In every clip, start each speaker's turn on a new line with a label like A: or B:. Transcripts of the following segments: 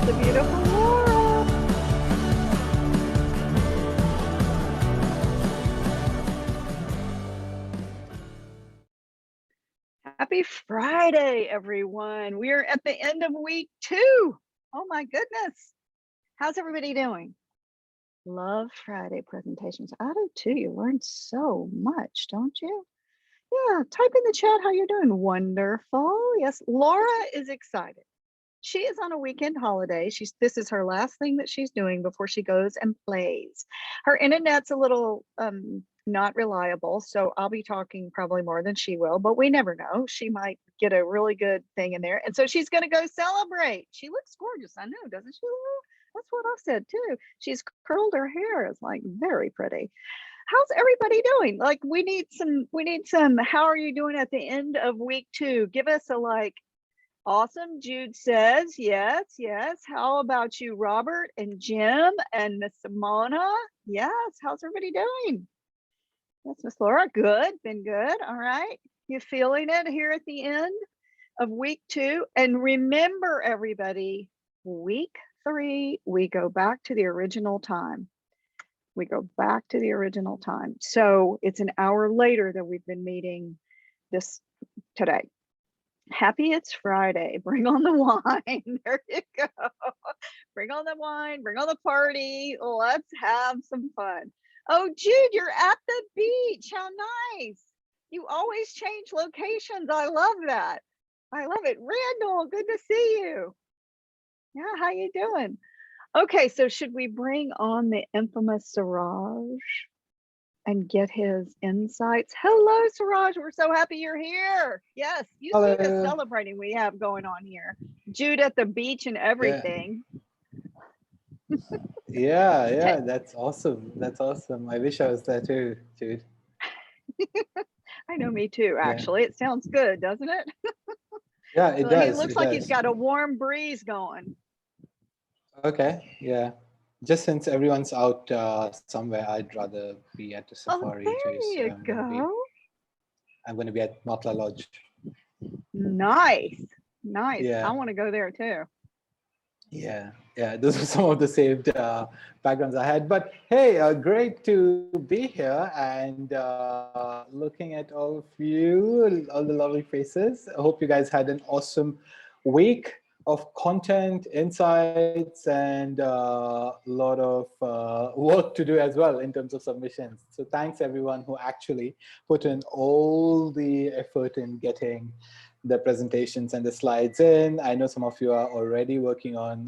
A: the beautiful Laura. Happy Friday, everyone. We are at the end of week 2. Oh my goodness. How's everybody doing? Love Friday presentations. I do too. You learn so much, don't you? Yeah, type in the chat how you're doing. Wonderful. Yes, Laura is excited. She is on a weekend holiday. This is her last thing that she's doing before she goes and plays. Her internet's a little not reliable, so I'll be talking probably more than she will, but we never know. She might get a really good thing in there. And so she's going to go celebrate. She looks gorgeous. I know, doesn't she? That's what I said too. She's curled her hair. It's like very pretty. How's everybody doing? Like we need some, how are you doing at the end of week 2? Give us a like. Awesome. Jude says, yes, yes. How about you, Robert and Jim and Miss Simona? Yes. How's everybody doing? That's Miss Laura. Good. Been good. All right. You feeling it here at the end of week 2? And remember, everybody, week 3, we go back to the original time. We go back to the original time. So it's an hour later that we've been meeting this today. Happy it's Friday. Bring on the wine. There you go. Bring on the wine. Bring on the party. Let's have some fun. Oh, Jude, you're at the beach. How nice. You always change locations. I love that. I love it. Randall, good to see you. Yeah, how you doing? Okay, so should we bring on the infamous Siraj and get his insights? Hello, Siraj. We're so happy you're here. Yes, you see the celebrating we have going on here. Jude at the beach and everything.
B: Yeah, that's awesome. That's awesome. I wish I was there too, Jude.
A: I know, me too, actually. Yeah. It sounds good, doesn't it?
B: Yeah, it does.
A: He looks like he's got a warm breeze going.
B: Okay, yeah. Just since everyone's out somewhere, I'd rather be at a safari.
A: Oh, there you go.
B: I'm going to be at Matla Lodge.
A: Nice.
B: Yeah.
A: I want to go there too.
B: Yeah, those are some of the saved backgrounds I had. But hey, great to be here and looking at all of you, all the lovely faces. I hope you guys had an awesome week of content, insights, and a lot of work to do as well in terms of submissions. So thanks everyone who actually put in all the effort in getting the presentations and the slides in. I know some of you are already working on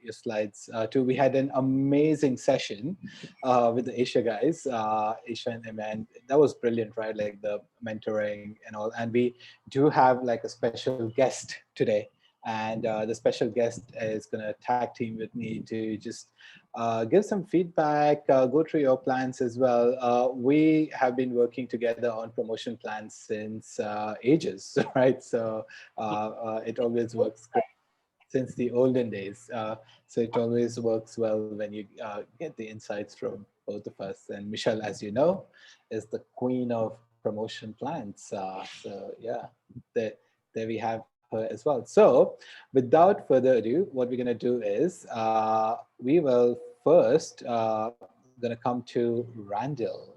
B: your slides too. We had an amazing session with the Asia guys, Asia and Eman. That was brilliant, right? Like the mentoring and all. And we do have like a special guest today. And the special guest is going to tag team with me to just give some feedback, go through your plans as well. We have been working together on promotion plans since ages, right? So it always works great since the olden days. So it always works well when you get the insights from both of us. And Michelle, as you know, is the queen of promotion plans. So yeah, there we have her as well. So without further ado, what we're going to do is we will first going to come to Randall.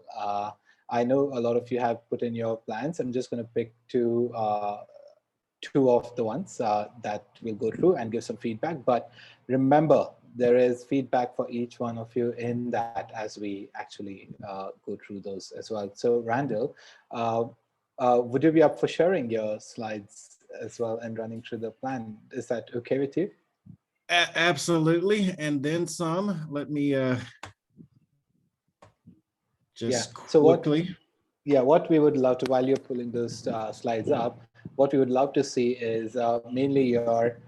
B: I know a lot of you have put in your plans. I'm just going to pick two of the ones that we'll go through and give some feedback. But remember, there is feedback for each one of you in that as we actually go through those as well. So Randall, would you be up for sharing your slides as well and running through the plan? Is that okay with you?
C: Absolutely, and then some. Let me just quickly.
B: What we would love to, while you're pulling those slides up, what we would love to see is mainly your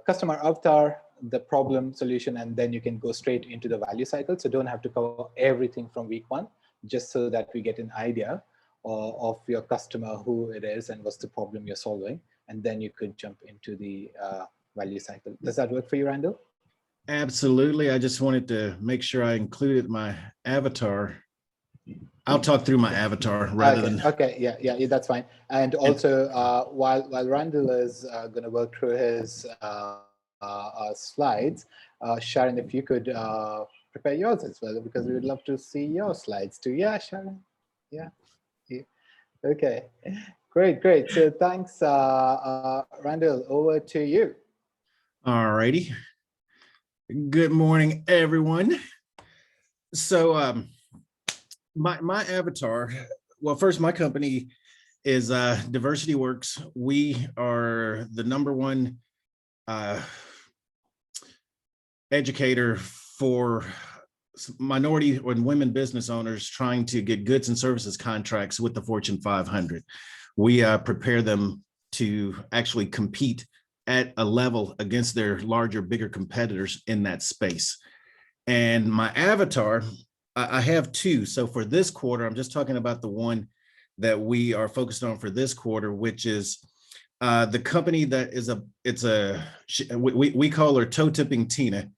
B: customer avatar, the problem solution, and then you can go straight into the value cycle. So don't have to cover everything from week 1, just so that we get an idea of your customer, who it is, and what's the problem you're solving. And then you could jump into the value cycle. Does that work for you, Randall?
C: Absolutely. I just wanted to make sure I included my avatar. I'll talk through my avatar rather than.
B: Okay, yeah, that's fine. And also, while Randall is going to work through his slides. Sharon, if you could prepare yours as well, because we would love to see your slides too. Yeah, Sharon. Yeah. Okay. Great. So thanks, Randall. Over to you.
C: All righty. Good morning, everyone. So my avatar, well, first, my company is Diversity Works. We are the #1 educator for minority and women business owners trying to get goods and services contracts with the Fortune 500. We prepare them to actually compete at a level against their larger, bigger competitors in that space. And my avatar, I have two. So for this quarter, I'm just talking about the one that we are focused on for this quarter, which is the company that is we call her Toe Tipping Tina.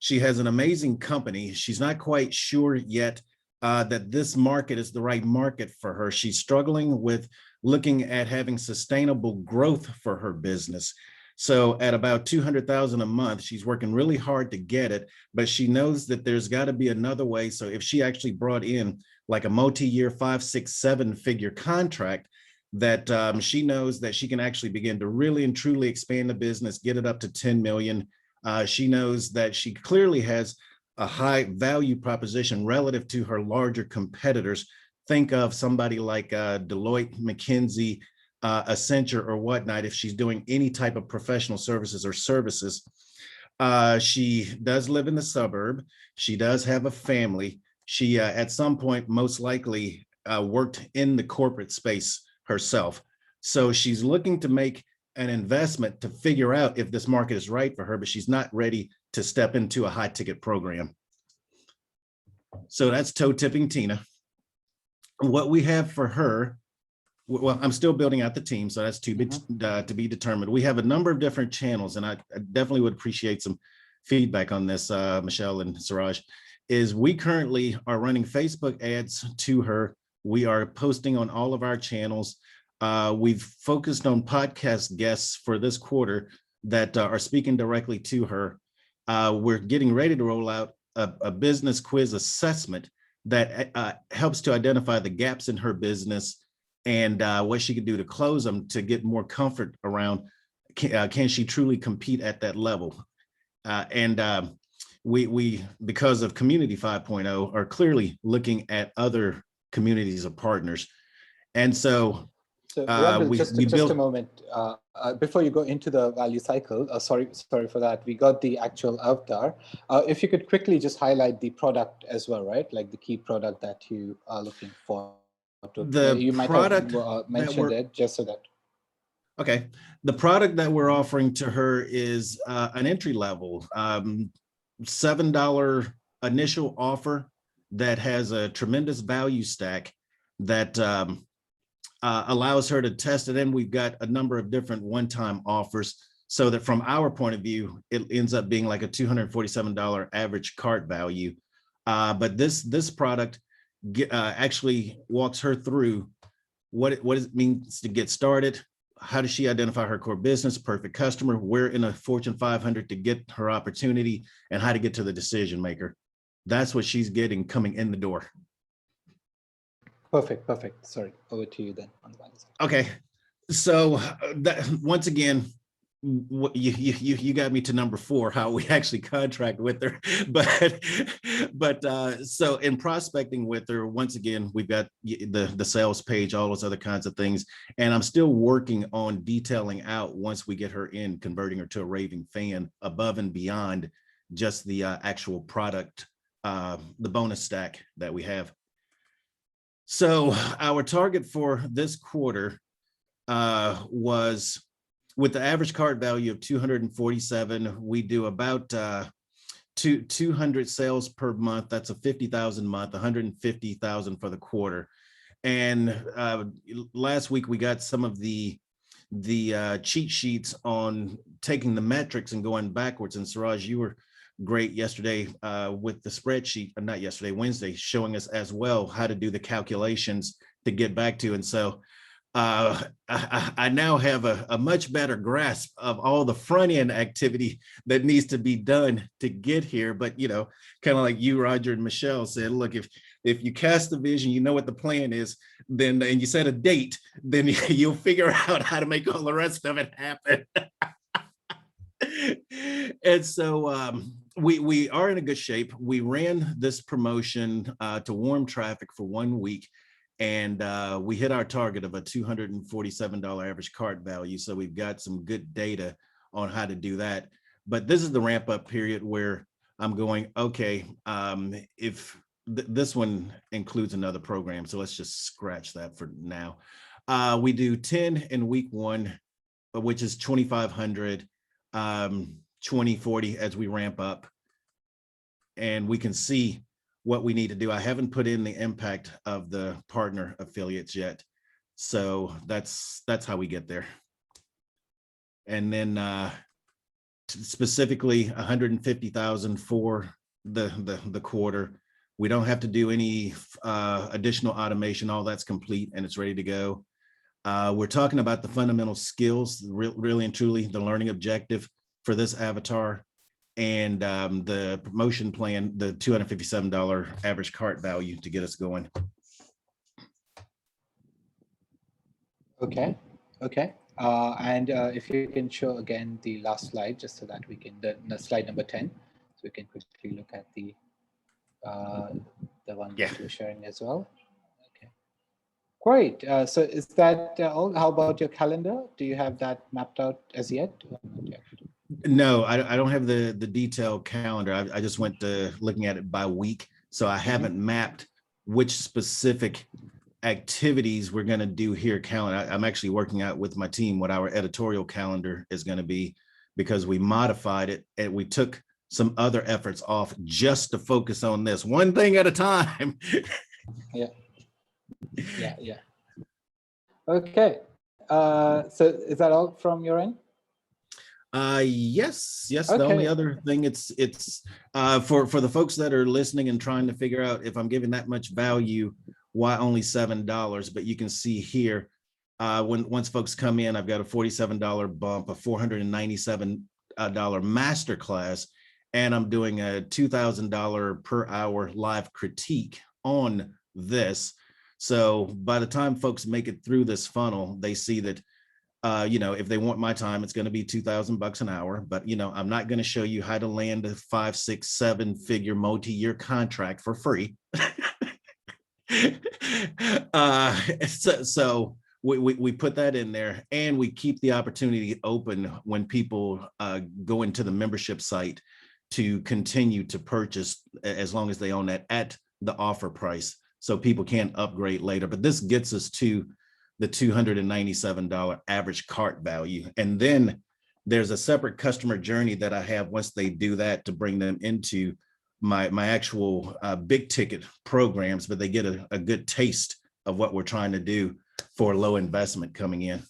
C: She has an amazing company. She's not quite sure yet that this market is the right market for her. She's struggling with looking at having sustainable growth for her business. So at about 200,000 a month, she's working really hard to get it, but she knows that there's got to be another way. So if she actually brought in like a multi-year 5, 6, 7-figure contract, that she knows that she can actually begin to really and truly expand the business, get it up to 10 million. She knows that she clearly has a high value proposition relative to her larger competitors. Think of somebody like Deloitte, McKinsey, Accenture or whatnot, if she's doing any type of professional services or services. She does live in the suburb. She does have a family. She at some point most likely worked in the corporate space herself. So she's looking to make an investment to figure out if this market is right for her, but she's not ready to step into a high ticket program. So that's Toe Tipping Tina. What we have for her, well, I'm still building out the team, so that's to be determined. We have a number of different channels, and I definitely would appreciate some feedback on this, Michelle and Suraj, is we currently are running Facebook ads to her. We are posting on all of our channels. We've focused on podcast guests for this quarter that are speaking directly to her. We're getting ready to roll out a business quiz assessment that helps to identify the gaps in her business and what she could do to close them to get more comfort around can she truly compete at that level. We because of Community 5.0 are clearly looking at other communities of partners. And so
B: Randall, just a moment. Before you go into the value cycle, sorry for that. We got the actual avatar. If you could quickly just highlight the product as well, right? Like the key product that you are looking for. You might have mentioned it just so that.
C: Okay. The product that we're offering to her is an entry level $7 initial offer that has a tremendous value stack that allows her to test it. And we've got a number of different one-time offers so that from our point of view, it ends up being like a $247 average cart value. But this product actually walks her through what it means to get started. How does she identify her core business, perfect customer, where in a Fortune 500 to get her opportunity, and how to get to the decision maker. That's what she's getting coming in the door.
B: Perfect. Sorry, over to you then.
C: Okay, so that once again, you got me to number 4, how we actually contract with her. But so in prospecting with her, once again, we've got the sales page, all those other kinds of things, and I'm still working on detailing out once we get her in, converting her to a raving fan above and beyond just the actual product, the bonus stack that we have. So our target for this quarter was, with the average cart value of 247, we do about 200 sales per month. That's a 50,000 month, 150,000 for the quarter. And last week we got some of the cheat sheets on taking the metrics and going backwards. And Suraj, you were great yesterday with the spreadsheet, not yesterday, Wednesday, showing us as well how to do the calculations to get back to. And so I now have a much better grasp of all the front end activity that needs to be done to get here. But, you know, kind of like you, Roger, and Michelle said, look, if you cast the vision, you know what the plan is, then, and you set a date, then you'll figure out how to make all the rest of it happen. And so we are in a good shape. We ran this promotion to warm traffic for 1 week. And we hit our target of a $247 average cart value. So we've got some good data on how to do that. But this is the ramp up period where I'm going, okay, if this one includes another program, so let's just scratch that for now. We do 10 in week 1, which is 2,500, 2040 as we ramp up. And we can see what we need to do. I haven't put in the impact of the partner affiliates yet. So that's how we get there. And then specifically 150,000 for the quarter. We don't have to do any additional automation. All that's complete and it's ready to go. We're talking about the fundamental skills, really and truly the learning objective for this avatar. And the promotion plan, the $257 average cart value to get us going.
B: Okay. And if you can show again the last slide, just so that we can, the slide number 10, so we can quickly look at the one that you're sharing as well. Okay. Great. So is that all? How about your calendar? Do you have that mapped out as yet?
C: No, I don't have the detailed calendar. I just went to looking at it by week. So I haven't mapped which specific activities we're going to do here. Calendar. I'm actually working out with my team what our editorial calendar is going to be, because we modified it and we took some other efforts off just to focus on this one thing at a time.
B: Yeah. Okay. So is that all from your end?
C: Yes.
B: Okay.
C: The only other thing, it's for the folks that are listening and trying to figure out if I'm giving that much value, why only $7? But you can see here, once folks come in, I've got a $47 bump, a $497 masterclass, and I'm doing a $2,000 per hour live critique on this. So by the time folks make it through this funnel, they see that you know, if they want my time, it's going to be $2,000 an hour. But, you know, I'm not going to show you how to land a 5, 6, 7 figure multi-year contract for free. So we put that in there, and we keep the opportunity open when people go into the membership site to continue to purchase as long as they own that at the offer price, so people can upgrade later. But this gets us to the $297 average cart value. And then there's a separate customer journey that I have once they do that to bring them into my actual big ticket programs, but they get a good taste of what we're trying to do for low investment coming in.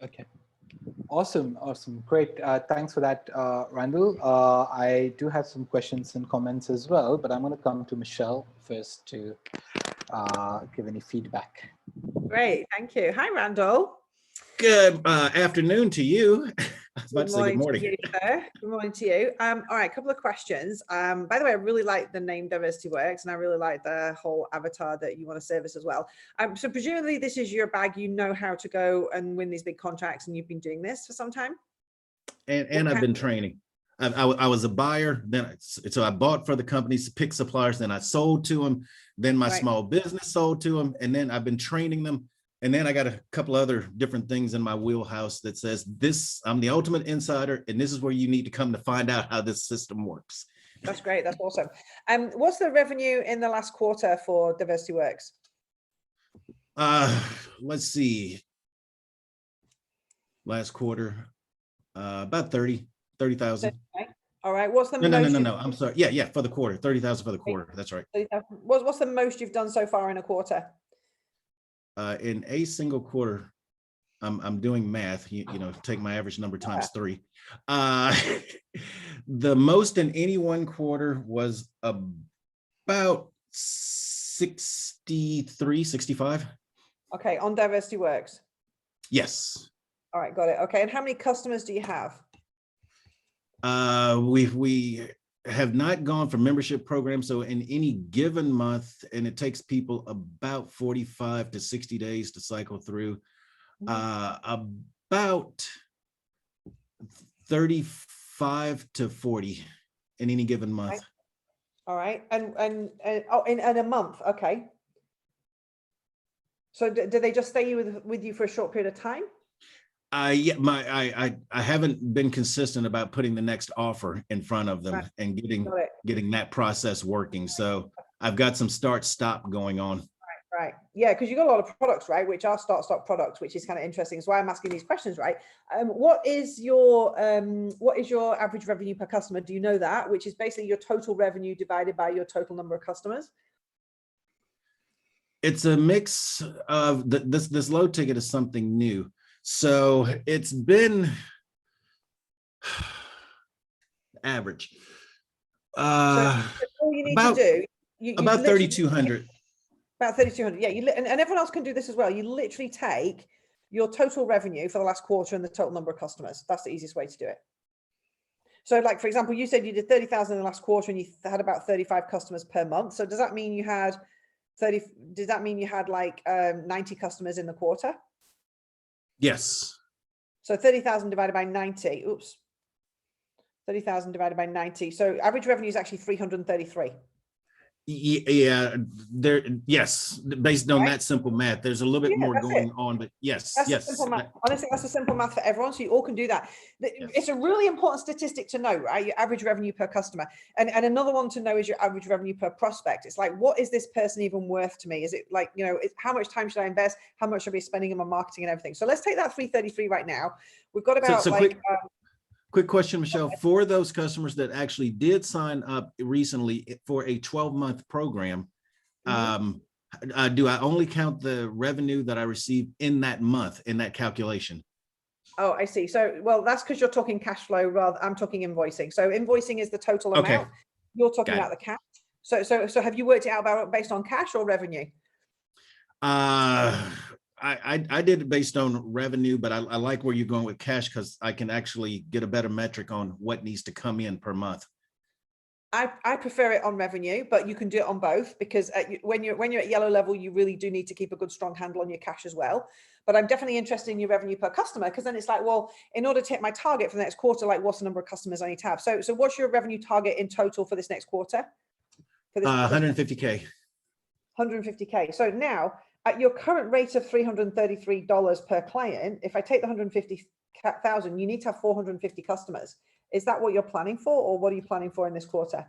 B: Okay. Awesome. Great. Thanks for that, Randall. I do have some questions and comments as well, but I'm going to come to Michelle first to give any feedback.
D: Great, thank you. Hi, Randall.
C: Good afternoon to you. I was about to say good morning.
D: To you, sir. Good morning to you. All right, a couple of questions. By the way, I really like the name Diversity Works, and I really like the whole avatar that you want to service as well. So presumably this is your bag. You know how to go and win these big contracts, and you've been doing this for some time.
C: And I've been training. I was a buyer, then so I bought for the companies, picked suppliers, then I sold to them, then my small business sold to them, and then I've been training them. And then I got a couple other different things in my wheelhouse that says this, I'm the ultimate insider, and this is where you need to come to find out how this system works.
D: That's great. That's awesome. What's the revenue in the last quarter for Diversity Works?
C: Let's see. Last quarter, about 30,000.
D: Okay. All right. What's the
C: most? No. I'm sorry. Yeah. For the quarter, 30,000 for the quarter. That's right.
D: What's the most you've done so far in a quarter?
C: In a single quarter, I'm doing math. You know, take my average number times 3. The most in any one quarter was about 63, 65.
D: Okay, on Diversity Works.
C: Yes.
D: All right, got it. Okay, and how many customers do you have?
C: We have not gone for membership programs. So in any given month, and it takes people about 45 to 60 days to cycle through, about 35 to 40 in any given month.
D: All right, and oh, in a month, okay. So do they just stay with you for a short period of time?
C: Yeah, I haven't been consistent about putting the next offer in front of them and getting that process working. So I've got some start stop going on.
D: Right. Yeah, because you've got a lot of products, right, which are start stop products, which is kind of interesting. That's why I'm asking these questions, right? What is your average revenue per customer? Do you know that? Which is basically your total revenue divided by your total number of customers.
C: It's a mix of this low ticket is something new. So it's been average.
D: So all you need
C: About,
D: to do,
C: about 3,200.
D: About 3,200. Yeah, and everyone else can do this as well. You literally take your total revenue for the last quarter and the total number of customers. That's the easiest way to do it. So like, for example, you said you did 30,000 in the last quarter and you had about 35 customers per month. So does that mean you had 30? Does that mean you had like 90 customers in the quarter?
C: Yes.
D: So 30,000 divided by 90. Oops. 30,000 divided by 90. So average revenue is actually 333.
C: Yeah, yes, based on that simple math. There's a little bit more going on, but yes,
D: that's simple math. Honestly, that's a simple math for everyone, so you all can do that. It's a really important statistic to know, right? Your average revenue per customer. And another one to know is your average revenue per prospect. It's like, what is this person even worth to me? Is it like, how much time should I invest? How much should I be spending on my marketing and everything? So let's take that 333 right now. We've got about
C: Quick question, Michelle, for those customers that actually did sign up recently for a 12-month program, do I only count the revenue that I received in that month in that calculation?
D: Oh, I see. So, well, that's because you're talking cash flow I'm talking invoicing. So invoicing is the total amount. Okay. You're talking about the cash. So have you worked it out based on cash or revenue?
C: I did it based on revenue, but I like where you're going with cash because I can actually get a better metric on what needs to come in per month.
D: I prefer it on revenue, but you can do it on both because when you're at yellow level, you really do need to keep a good, strong handle on your cash as well. But I'm definitely interested in your revenue per customer because then it's like, well, in order to hit my target for the next quarter, like what's the number of customers I need to have? So what's your revenue target in total for this next quarter?
C: For this 150K.
D: 150K. So now at your current rate of $333 per client, if I take the 150,000, you need to have 450 customers. Is that what you're planning for, or what are you planning for in this quarter?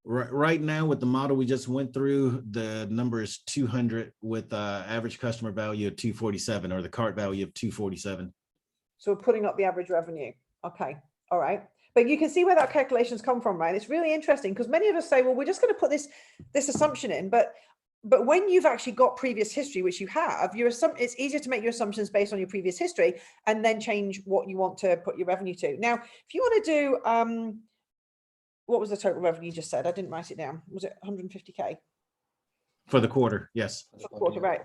C: Right now, with the model we just went through, the number is 200 with average customer value of 247, or the cart value of 247.
D: So we're putting up the average revenue. Okay, all right. But you can see where that calculations come from, right? It's really interesting because many of us say, well, we're just going to put this assumption in, but when you've actually got previous history, which you have, it's easier to make your assumptions based on your previous history and then change what you want to put your revenue to. Now, if you want to do, what was the total revenue you just said? I didn't write it down. Was it 150K?
C: For the quarter, yes.
D: For the quarter, right.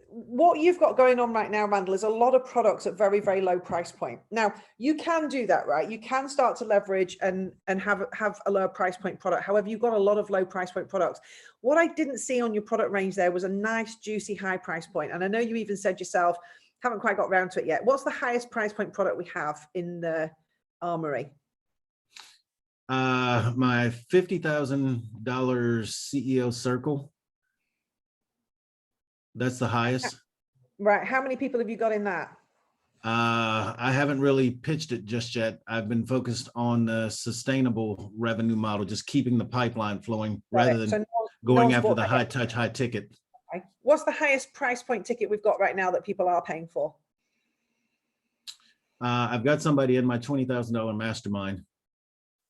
D: What you've got going on right now, Randall, is a lot of products at very, very low price point. Now, you can do that, right? You can start to leverage and have a lower price point product. However, you've got a lot of low price point products. What I didn't see on your product range there was a nice, juicy, high price point. And I know you even said yourself, haven't quite got around to it yet. What's the highest price point product we have in the armory?
C: My $50,000 CEO circle. That's the highest.
D: Right. How many people have you got in that?
C: I haven't really pitched it just yet. I've been focused on the sustainable revenue model, just keeping the pipeline flowing rather than going after the high touch, high ticket.
D: Okay. What's the highest price point ticket we've got right now that people are paying for?
C: I've got somebody in my $20,000 mastermind.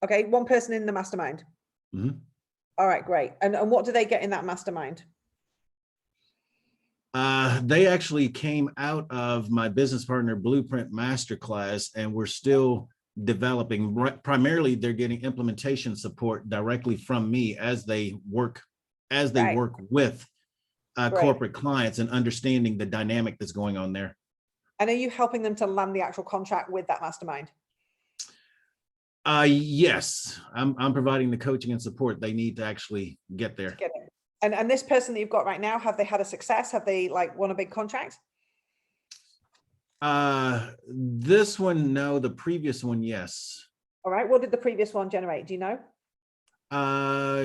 D: Okay. One person in the mastermind.
C: Mm-hmm.
D: All right, great. And what do they get in that mastermind?
C: They actually came out of my business partner Blueprint Masterclass, and we're still developing. Primarily, they're getting implementation support directly from me as they work with
D: Great.
C: corporate clients and understanding the dynamic that's going on there.
D: And are you helping them to land the actual contract with that mastermind?
C: Yes, I'm providing the coaching and support they need to actually get there.
D: Get it. And this person that you've got right now, have they had a success? Have they like won a big contract?
C: This one, no. The previous one, yes.
D: All right. What did the previous one generate? Do you know?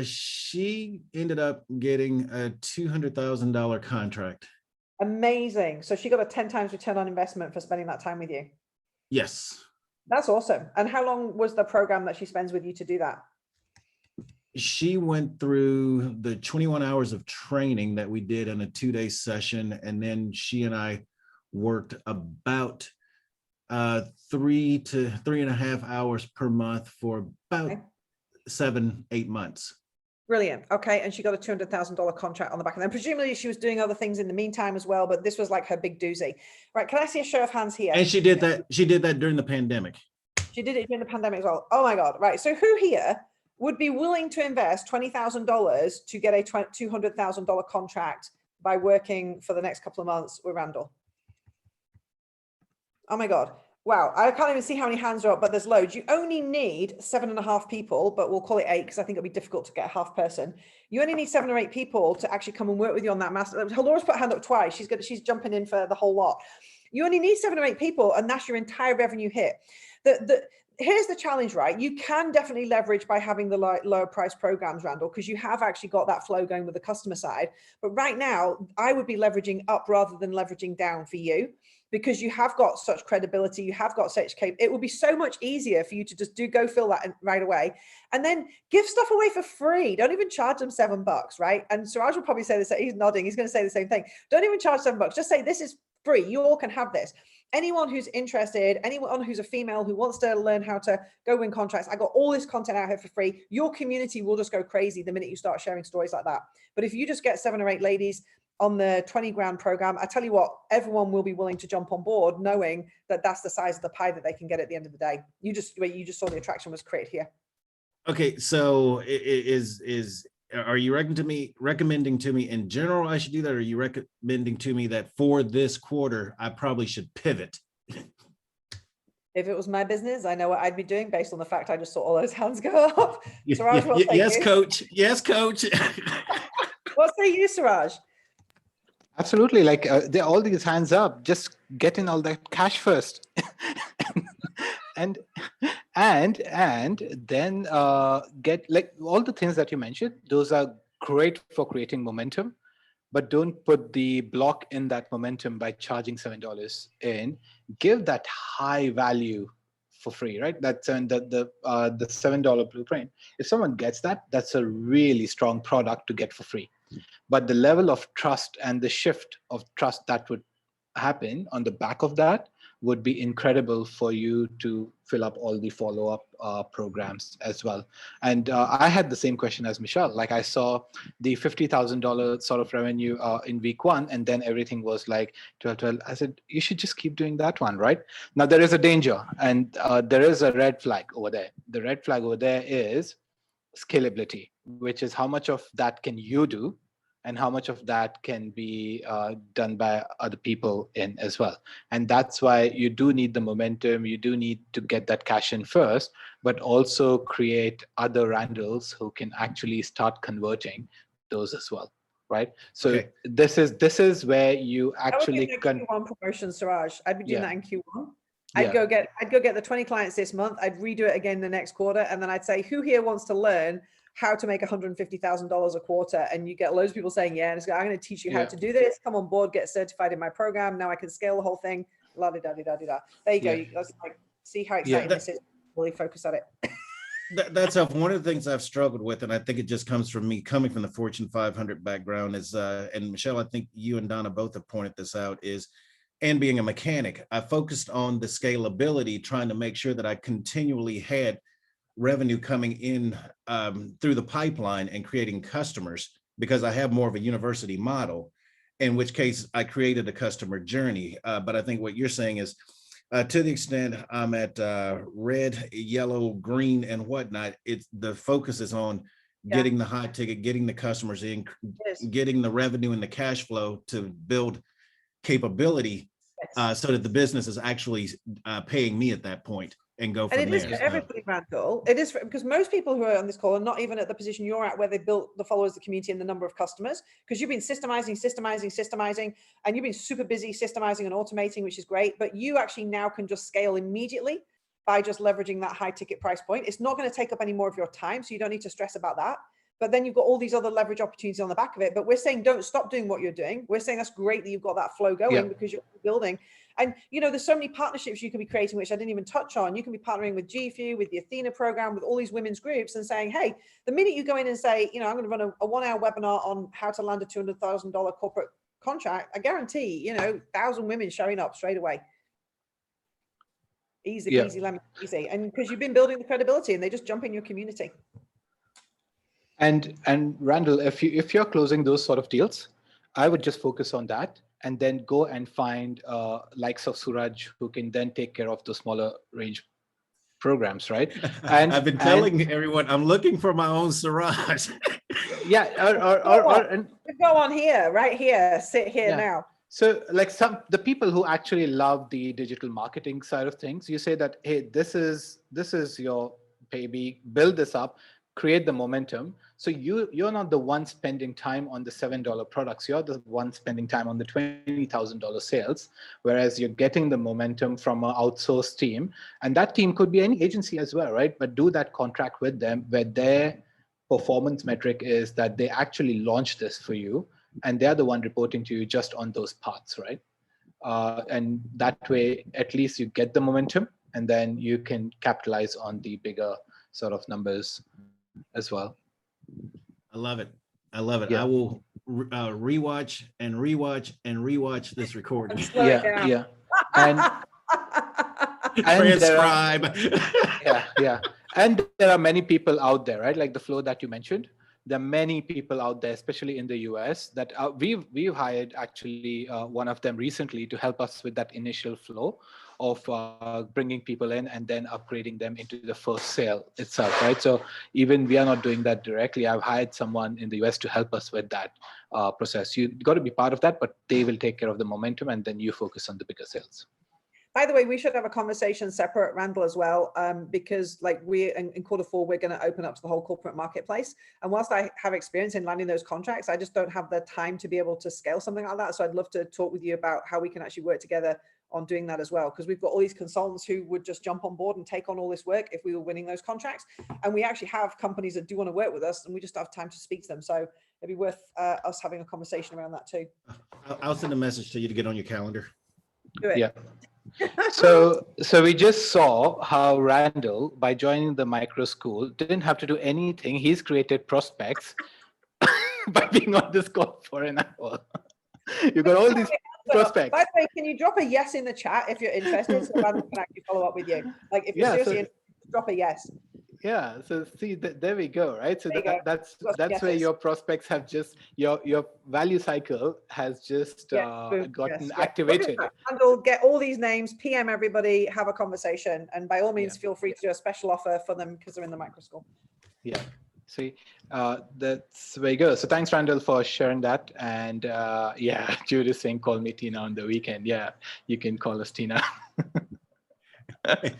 C: She ended up getting a $200,000 contract.
D: Amazing. So she got a 10 times return on investment for spending that time with you.
C: Yes.
D: That's awesome. And how long was the program that she spends with you to do that?
C: She went through the 21 hours of training that we did in a 2-day session. And then she and I worked about 3 to 3.5 hours per month for about 7-8 months.
D: Brilliant. Okay. And she got a $200,000 contract on the back of them. Presumably she was doing other things in the meantime as well, but this was like her big doozy. Right. Can I see a show of hands here?
C: And she did that. She did that during the pandemic.
D: She did it during the pandemic as well. Oh my God. Right. So who here would be willing to invest $20,000 to get a $200,000 contract by working for the next couple of months with Randall? Oh my God. Wow. I can't even see how many hands are up, but there's loads. You only need 7.5 people, but we'll call it 8 because I think it'll be difficult to get a half person. You only need 7 or 8 people to actually come and work with you on that master. Laura's put her hand up twice. She's jumping in for the whole lot. You only need 7 or 8 people and that's your entire revenue hit. Here's the challenge, right? You can definitely leverage by having the lower price programs, Randall, because you have actually got that flow going with the customer side. But right now, I would be leveraging up rather than leveraging down for you, because you have got such credibility, you have got such capability. It will be so much easier for you to just go fill that right away. And then give stuff away for free. Don't even charge them $7, right? And Suraj will probably say this, he's nodding, he's going to say the same thing. Don't even charge $7. Just say, this is free. You all can have this. Anyone who's interested, anyone who's a female who wants to learn how to go win contracts, I got all this content out here for free. Your community will just go crazy the minute you start sharing stories like that. But if you just get 7 or 8 ladies on the 20 grand program, I tell you what, everyone will be willing to jump on board knowing that that's the size of the pie that they can get at the end of the day. You just saw the attraction was created here.
C: Okay, so are you recommending to me in general I should do that, or are you recommending to me that for this quarter I probably should pivot?
D: If it was my business, I know what I'd be doing based on the fact I just saw all those hands go up. Suraj,
C: yes, coach. Yes, coach.
D: What say you, Suraj?
B: Absolutely. Like all these hands up, just get in all that cash first. and then get like all the things that you mentioned. Those are great for creating momentum, but don't put the block in that momentum by charging $7 in. Give that high value for free, right? That's the $7 blueprint. If someone gets that, that's a really strong product to get for free. But the level of trust and the shift of trust that would happen on the back of that would be incredible for you to fill up all the follow-up programs as well. And I had the same question as Michelle. Like I saw the $50,000 sort of revenue in week 1, and then everything was like 12. I said, you should just keep doing that one, right? Now there is a danger, and there is a red flag over there. The red flag over there is scalability, which is how much of that can you do and how much of that can be done by other people in as well. And that's why you do need the momentum. You do need to get that cash in first, but also create other Randalls who can actually start converting those as well, right? So
C: okay.
B: this is where you actually
D: Q1 promotion, Suraj. I'd be doing that in Q1. I'd
B: Yeah.
D: go get the 20 clients this month. I'd redo it again the next quarter, and then I'd say, who here wants to learn how to make $150,000 a quarter? And you get loads of people saying, yeah, and I'm going to teach you how to do this. Come on board, get certified in my program. Now I can scale the whole thing. La di da di da di da. There you go. You guys like see how exciting this is. Really focus on it.
C: That's one of the things I've struggled with, and I think it just comes from me coming from the Fortune 500 background. Is and Michelle, I think you and Donna both have pointed this out. And being a mechanic, I focused on the scalability, trying to make sure that I continually had revenue coming in through the pipeline and creating customers, because I have more of a university model, in which case I created a customer journey. But I think what you're saying is to the extent I'm at red, yellow, green, and whatnot, the focus is on getting the hot ticket, getting the customers in,
D: Yes.
C: getting the revenue and the cash flow to build capability so that the business is actually paying me at that point and go from
D: And it is
C: there.
D: for everybody, Randall. It is because most people who are on this call are not even at the position you're at, where they built the followers, the community, and the number of customers. Because you've been systemizing, and you've been super busy systemizing and automating, which is great. But you actually now can just scale immediately by just leveraging that high ticket price point. It's not going to take up any more of your time, so you don't need to stress about that. But then you've got all these other leverage opportunities on the back of it. But we're saying don't stop doing what you're doing. We're saying that's great that you've got that flow going because you're building. And, you know, there's so many partnerships you can be creating, which I didn't even touch on. You can be partnering with GFU, with the Athena program, with all these women's groups and saying, hey, the minute you go in and say, you know, I'm going to run a 1 hour webinar on how to land a $200,000 corporate contract, I guarantee, you know, 1,000 women showing up straight away. Easy peasy, lemon easy. And because you've been building the credibility and they just jump in your community.
B: And Randall, if you're closing those sort of deals, I would just focus on that and then go and find likes of Suraj who can then take care of the smaller range programs, right? And
C: I've been telling everyone I'm looking for my own Suraj.
B: Yeah,
D: or go on here, right here, sit here now.
B: So like the people who actually love the digital marketing side of things, you say that, hey, this is your baby, build this up, create the momentum. So you're not the one spending time on the $7 products. You're the one spending time on the $20,000 sales, whereas you're getting the momentum from an outsourced team. And that team could be any agency as well, right? But do that contract with them where their performance metric is that they actually launch this for you and they're the one reporting to you just on those parts, right? And that way, at least you get the momentum and then you can capitalize on the bigger sort of numbers as well.
C: I love it. I love it.
B: Yeah.
C: I will rewatch and rewatch and rewatch this recording.
B: Yeah. And
C: transcribe.
B: Yeah. And there are many people out there, right? Like the flow that you mentioned. There are many people out there, especially in the US, that we've hired actually one of them recently to help us with that initial flow of bringing people in and then upgrading them into the first sale itself, right? So even we are not doing that directly. I've hired someone in the US to help us with that process. You got to be part of that, but they will take care of the momentum and then you focus on the bigger sales.
D: By the way, we should have a conversation separate, Randall, as well, because like we in Q4, we're going to open up to the whole corporate marketplace. And whilst I have experience in landing those contracts, I just don't have the time to be able to scale something like that. So I'd love to talk with you about how we can actually work together on doing that as well, because we've got all these consultants who would just jump on board and take on all this work if we were winning those contracts. And we actually have companies that do want to work with us and we just don't have time to speak to them. So it'd be worth us having a conversation around that too.
C: I'll send a message to you to get on your calendar.
D: Do it.
B: Yeah. So we just saw how Randall, by joining the micro school, didn't have to do anything. He's created prospects by being on this call for an hour. You got all these prospects.
D: By the way, can you drop a yes in the chat if you're interested, so Randall can actually follow up with you? Like if you're seriously interested, drop a yes.
B: Yeah, so see, there we go, right? So that's
D: yeses.
B: where your prospects have just, your value cycle has just gotten activated.
D: And we'll get all these names, PM everybody, have a conversation, and by all means, feel free to do a special offer for them because they're in the micro school.
B: Yeah, see, that's where you go. So thanks, Randall, for sharing that. And yeah, Jude is saying, call me Tina on the weekend. Yeah, you can call us Tina.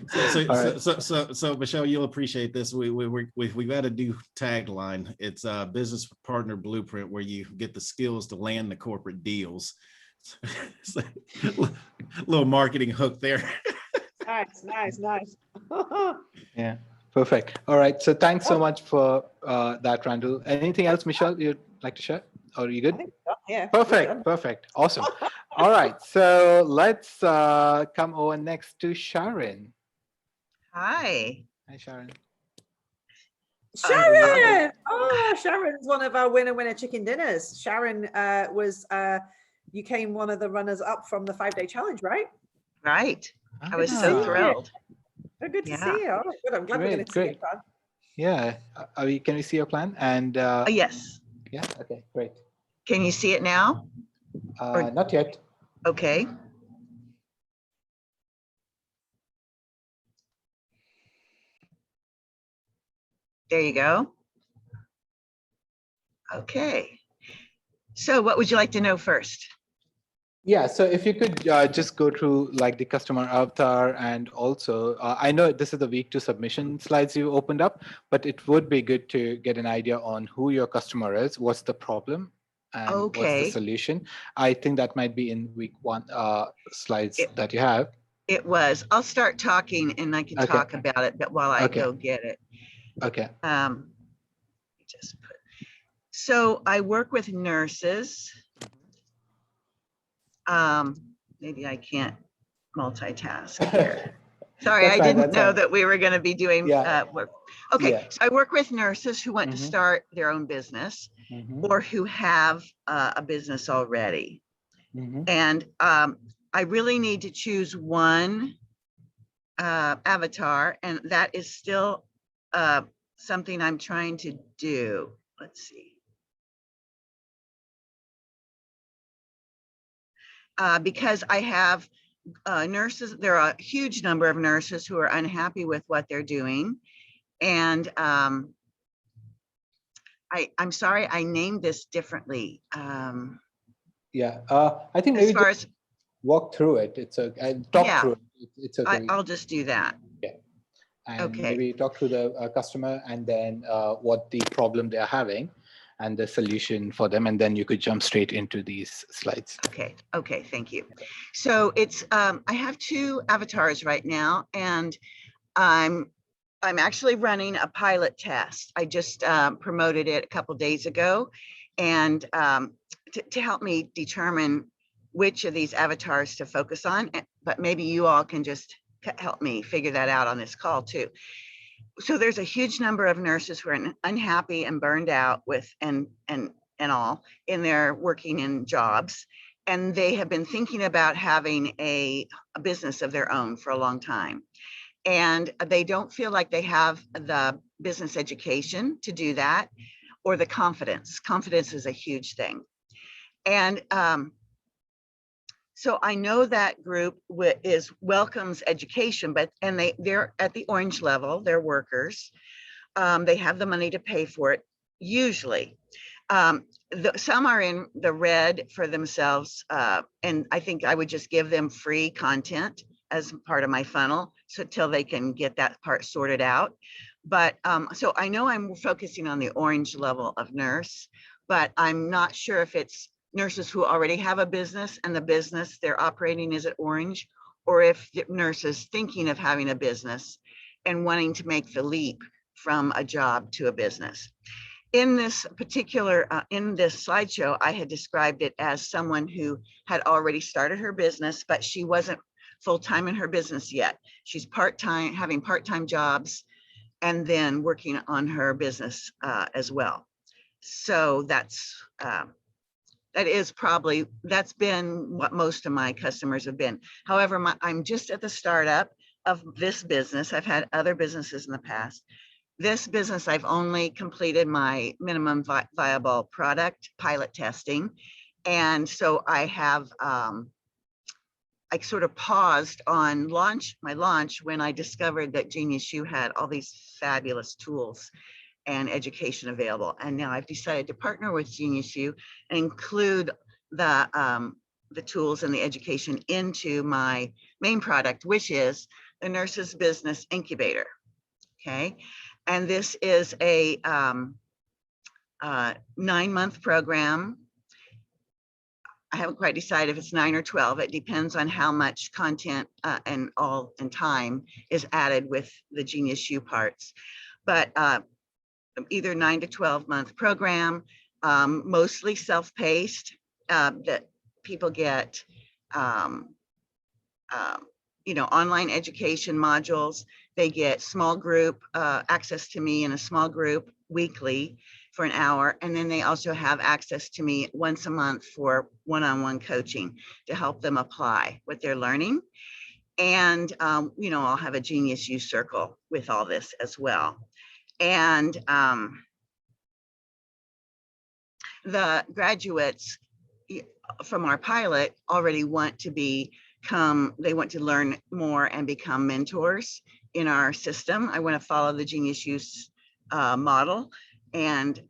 C: So Michelle, you'll appreciate this. We've got a new tagline. It's a business partner blueprint where you get the skills to land the corporate deals. It's a little marketing hook there.
D: Nice.
B: Yeah, perfect. All right. So thanks so much for that, Randall. Anything else, Michelle, you'd like to share? Or are you good?
D: Yeah.
B: Perfect. Awesome. All right. So let's come over next to Sharon.
E: Hi,
B: Sharon.
D: Sharon! Oh, Sharon's one of our winner chicken dinners. Sharon you came one of the runners up from the 5-day challenge, right?
E: Right. I was so thrilled.
D: Oh, good to see you. Oh, good. I'm glad we're going to see it.
B: Yeah. Can we see your plan? And
E: yes.
B: Yeah. Okay. Great.
E: Can you see it now?
B: Not yet.
E: Okay. There you go. Okay. So what would you like to know first?
B: Yeah, so if you could just go through like the customer avatar, and also I know this is the week 2 submission slides you opened up, but it would be good to get an idea on who your customer is, what's the problem, and what's the
E: Okay.
B: solution. I think that might be in week 1 slides
E: It-
B: that you have.
E: It was. I'll start talking and I can
B: Okay.
E: talk about it, but while I
B: Okay.
E: go get it.
B: Okay.
E: Just put. So I work with nurses. Maybe I can't multitask here. Sorry,
B: That's
E: I
B: fine,
E: didn't
B: that's
E: know
B: fine.
E: that we were going to be doing
B: Yeah.
E: work. Okay,
B: Yeah.
E: so I work with nurses who want to
B: Mhm.
E: start their own business
B: Mhm.
E: or who have a business already.
B: Mhm.
E: And I really need to choose one avatar, and that is still something I'm trying to do. Let's see. Because I have nurses, there are a huge number of nurses who are unhappy with what they're doing. And I'm sorry, I named this differently.
B: Yeah. I think
E: As
B: maybe
E: far
B: just
E: as,
B: walk through it. It's okay. Talk
E: yeah,
B: through it. It's okay.
E: I'll just do that.
B: Yeah. And
E: Okay.
B: maybe talk to the customer, and then what the problem they're having and the solution for them. And then you could jump straight into these slides.
E: Okay, okay, thank you. So it's, I have 2 avatars right now, and I'm actually running a pilot test. I just promoted it a couple days ago, and to help me determine which of these avatars to focus on. But maybe you all can just help me figure that out on this call too. So there's a huge number of nurses who are unhappy and burned out with and all in their working in jobs, and they have been thinking about having a business of their own for a long time. And they don't feel like they have the business education to do that, or the confidence. Confidence is a huge thing. And so I know that group welcomes education, but they're at the orange level. They're workers. They have the money to pay for it usually. Some are in the red for themselves, and I think I would just give them free content as part of my funnel, so till they can get that part sorted out. But so I know I'm focusing on the orange level of nurse, but I'm not sure if it's nurses who already have a business and the business they're operating is at orange, or if the nurses thinking of having a business and wanting to make the leap from a job to a business. In this particular, in this slideshow, I had described it as someone who had already started her business, but she wasn't full-time in her business yet. She's part-time, having part-time jobs, and then working on her business as well. So that's been what most of my customers have been. However, I'm just at the startup of this business. I've had other businesses in the past. This business, I've only completed my minimum viable product pilot testing. And so I have, I sort of paused on my launch when I discovered that Genius U had all these fabulous tools and education available. And now I've decided to partner with Genius U and include the tools and the education into my main product, which is the Nurses Business Incubator. Okay. And this is a 9-month program. I haven't quite decided if it's 9 or 12. It depends on how much content and time is added with the Genius U parts. But either 9 to 12-month program, mostly self-paced, that people get online education modules. They get small group access to me in a small group weekly for an hour. And then they also have access to me once a month for one-on-one coaching to help them apply what they're learning. And, I'll have a Genius U circle with all this as well. And the graduates from our pilot already want to they want to learn more and become mentors in our system. I want to follow the Genius U model. And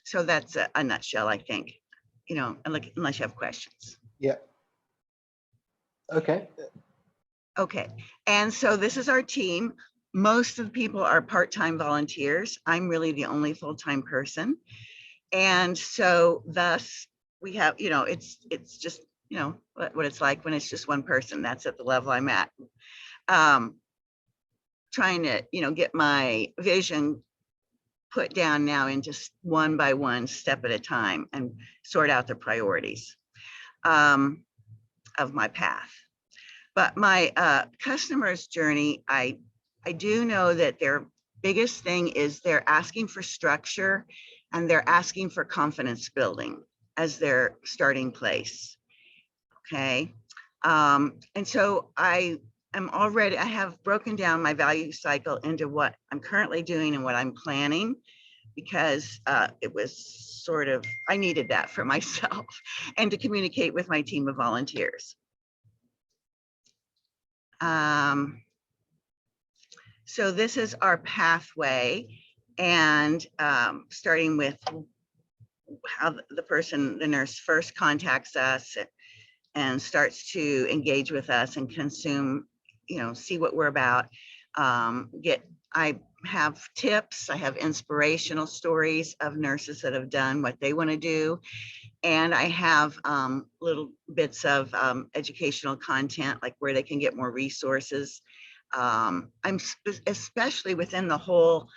E: So that's a nutshell, I think, you know, unless you have questions.
B: Yeah. Okay.
E: Okay, and so this is our team. Most of the people are part-time volunteers. I'm really the only full-time person. And so thus we have, you know, it's just, you know, what it's like when it's just one person. That's at the level I'm at. Trying to, you know, get my vision put down now in just one by one step at a time and sort out the priorities of my path. But my customers' journey, I do know that their biggest thing is they're asking for structure and they're asking for confidence building as their starting place. Okay. And so I have broken down my value cycle into what I'm currently doing and what I'm planning, because it was sort of, I needed that for myself and to communicate with my team of volunteers. So this is our pathway, and starting with how the nurse first contacts us and starts to engage with us and consume, you know, see what we're about. I have tips, I have inspirational stories of nurses that have done what they want to do. And I have little bits of educational content, like where they can get more resources. I'm especially within the whole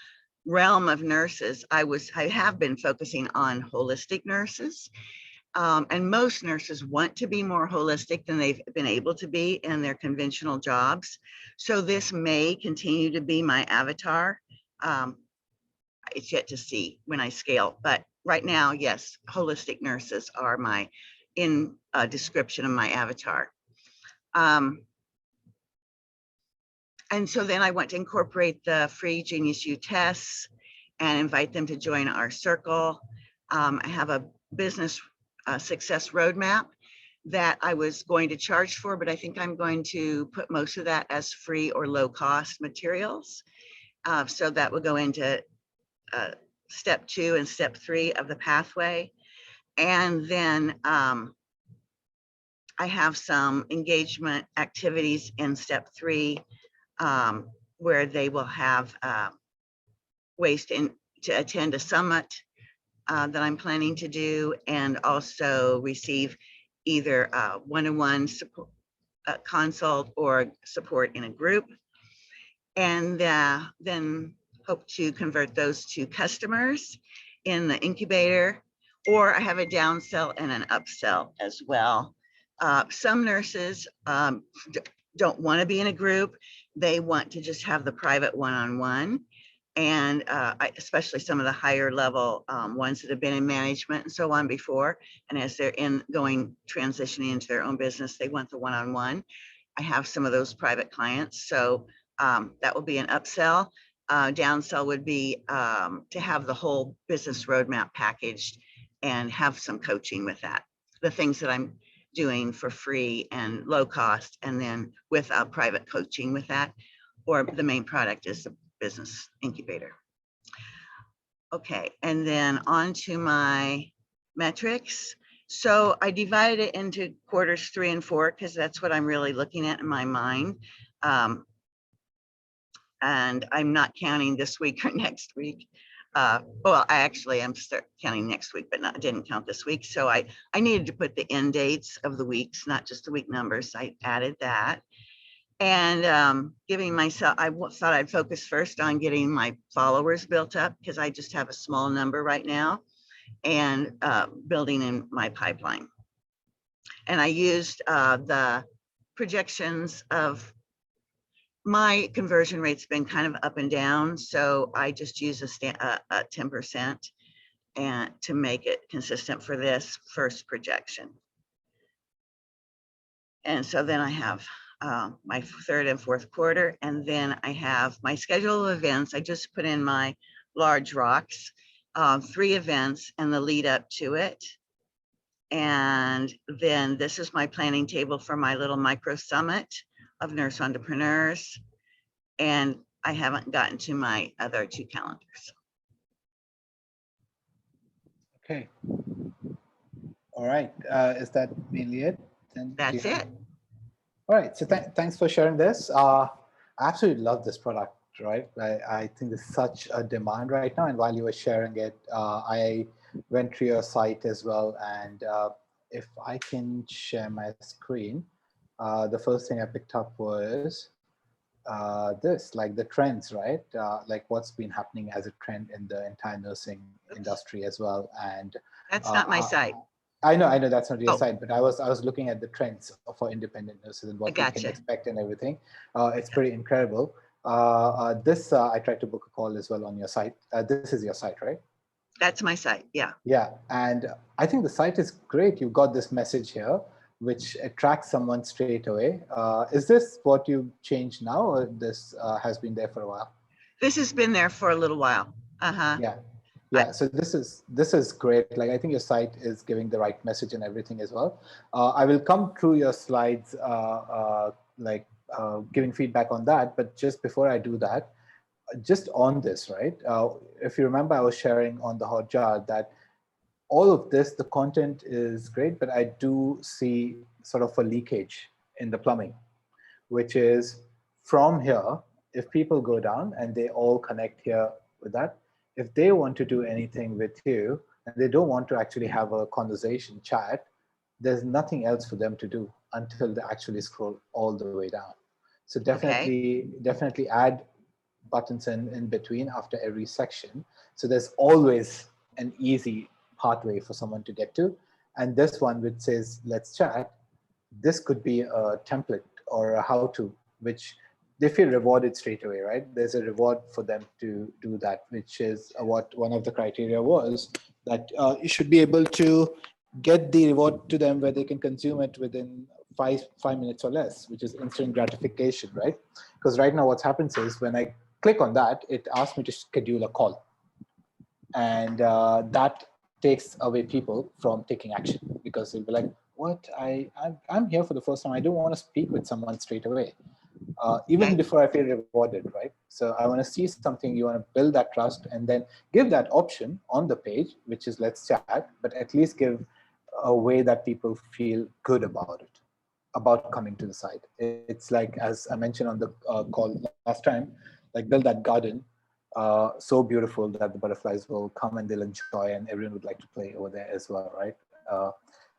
E: realm of nurses. I have been focusing on holistic nurses. And most nurses want to be more holistic than they've been able to be in their conventional jobs. So this may continue to be my avatar. It's yet to see when I scale, but right now, yes, holistic nurses are my description of my avatar. And so then I want to incorporate the free Genius U tests and invite them to join our circle. I have a business success roadmap that I was going to charge for, but I think I'm going to put most of that as free or low cost materials. So that will go into step 2 and step 3 of the pathway. And then I have some engagement activities in step 3 where they will have ways to attend a summit that I'm planning to do, and also receive either one-on-one support, consult, or support in a group. And then hope to convert those to customers in the incubator, or I have a downsell and an upsell as well. Some nurses don't want to be in a group. They want to just have the private one-on-one. And especially some of the higher level ones that have been in management and so on before. And as they're transitioning into their own business, they want the one-on-one. I have some of those private clients. So that will be an upsell. Downsell would be to have the whole business roadmap packaged and have some coaching with that. The things that I'm doing for free and low cost, and then with private coaching with that, or the main product is the business incubator. Okay, and then on to my metrics. So I divided it into quarters 3 and 4 because that's what I'm really looking at in my mind. And I'm not counting this week or next week. Well, I actually am counting next week, but didn't count this week. So I needed to put the end dates of the weeks, not just the week numbers. I added that. And giving myself, I thought I'd focus first on getting my followers built up, because I just have a small number right now, and building in my pipeline. And I used the projections of my conversion rate's been kind of up and down. So I just use a 10% and to make it consistent for this first projection. And so then I have my 3rd and 4th quarter, and then I have my schedule of events. I just put in my large rocks, 3 events and the lead up to it. And then this is my planning table for my little micro summit of nurse entrepreneurs. And I haven't gotten to my other 2 calendars.
B: Okay. All right. Is that mainly it? Then
E: That's it.
B: All right. So thanks for sharing this. I absolutely love this product, right? I think there's such a demand right now. And while you were sharing it, I went through your site as well. And if I can share my screen, the first thing I picked up was this, like the trends, right? Like what's been happening as a trend in the entire nursing industry as well. And
E: That's not my
B: uh,
E: site.
B: I know that's not your
E: Oh.
B: site, but I was looking at the trends for independent nurses and
E: I
B: what we can
E: gotcha.
B: expect and everything. It's pretty incredible. This I tried to book a call as well on your site. This is your site, right?
E: That's my site. Yeah.
B: Yeah, and I think the site is great. You've got this message here, which attracts someone straight away. Is this what you changed now, or this has been there for a while?
E: This has been there for a little while. Uh-huh.
B: Yeah. Yeah, so this is great. Like I think your site is giving the right message and everything as well. I will come through your slides, giving feedback on that. But just before I do that, just on this, right? If you remember, I was sharing on the Hotjar that all of this, the content is great, but I do see sort of a leakage in the plumbing, which is from here, if people go down and they all connect here with that, if they want to do anything with you and they don't want to actually have a conversation chat, there's nothing else for them to do until they actually scroll all the way down. So
E: Okay.
B: definitely add buttons in between after every section. So there's always an easy pathway for someone to get to. And this one which says, let's chat, this could be a template or a how-to, which they feel rewarded straight away, right? There's a reward for them to do that, which is what one of the criteria was, that you should be able to get the reward to them where they can consume it within five minutes or less, which is instant gratification, right? Because right now what happens is when I click on that, it asks me to schedule a call. And that takes away people from taking action, because they'll be like, what, I'm here for the first time, I don't want to speak with someone straight away, even
E: Okay.
B: before I feel rewarded, right? So I want to see something, you want to build that trust, and then give that option on the page, which is let's chat, but at least give a way that people feel good about it, about coming to the site. It's like, as I mentioned on the call last time, like build that garden so beautiful that the butterflies will come and they'll enjoy, and everyone would like to play over there as well, right?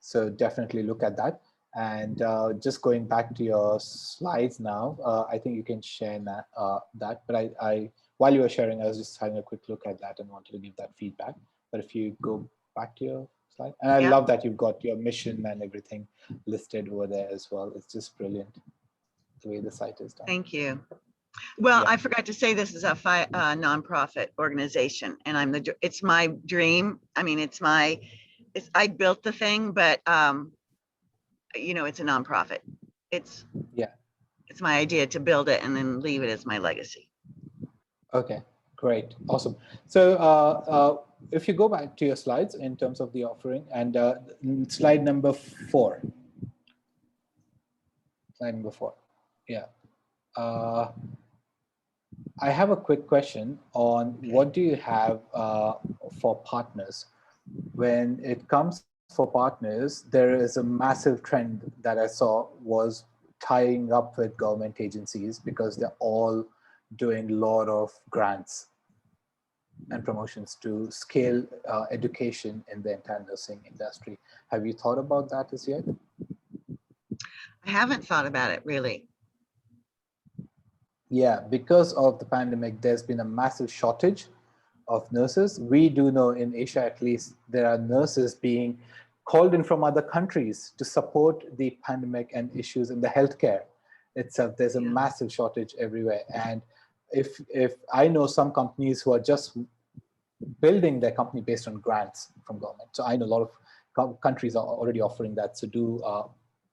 B: So definitely look at that. And just going back to your slides now, I think you can share that. But I, while you were sharing, I was just having a quick look at that and wanted to give that feedback. But if you go back to your slide, and I love that you've got your mission and everything listed over there as well. It's just brilliant the way the site is done.
E: Thank you. Well,
B: Yeah.
E: I forgot to say this is a nonprofit organization, and it's my dream. I mean, I built the thing, but it's a nonprofit. It's my idea to build it and then leave it as my legacy.
B: Okay, great, awesome. So if you go back to your slides in terms of the offering, and slide number 4. Slide number 4. Yeah. I have a quick question on what do you have for partners? When it comes for partners, there is a massive trend that I saw was tying up with government agencies, because they're all doing a lot of grants and promotions to scale education in the entire nursing industry. Have you thought about that as yet?
E: I haven't thought about it really.
B: Yeah, because of the pandemic, there's been a massive shortage of nurses. We do know in Asia, at least, there are nurses being called in from other countries to support the pandemic and issues in the healthcare itself. There's a massive shortage everywhere. And if I know some companies who are just building their company based on grants from government. So I know a lot of countries are already offering that. So do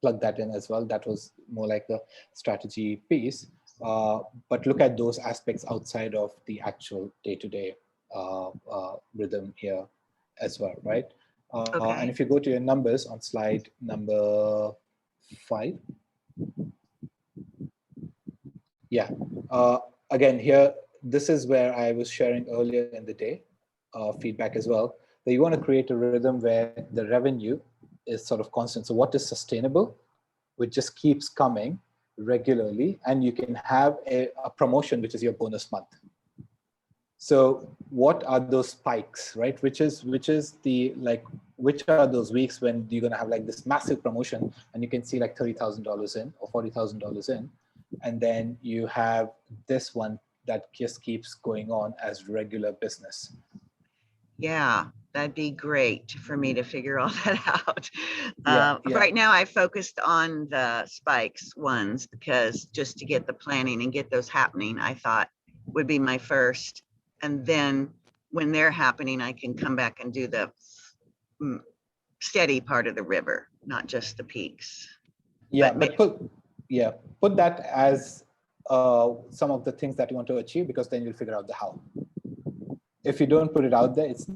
B: plug that in as well. That was more like the strategy piece. But look at those aspects outside of the actual day-to-day rhythm here as well, right?
E: Okay.
B: And if you go to your numbers on slide number 5, yeah. Again, here, this is where I was sharing earlier in the day feedback as well, that you want to create a rhythm where the revenue is sort of constant. So what is sustainable, which just keeps coming regularly, and you can have a promotion, which is your bonus month. So what are those spikes, right? Which are those weeks when you're going to have like this massive promotion and you can see like $30,000 in or $40,000 in, and then you have this one that just keeps going on as regular business.
E: Yeah, that'd be great for me to figure all that out.
B: Yeah.
E: Right now, I focused on the spikes ones because just to get the planning and get those happening, I thought would be my first. And then when they're happening, I can come back and do the steady part of the river, not just the peaks.
B: Yeah, but put that as some of the things that you want to achieve, because then you'll figure out the how. If you don't put it out there, it's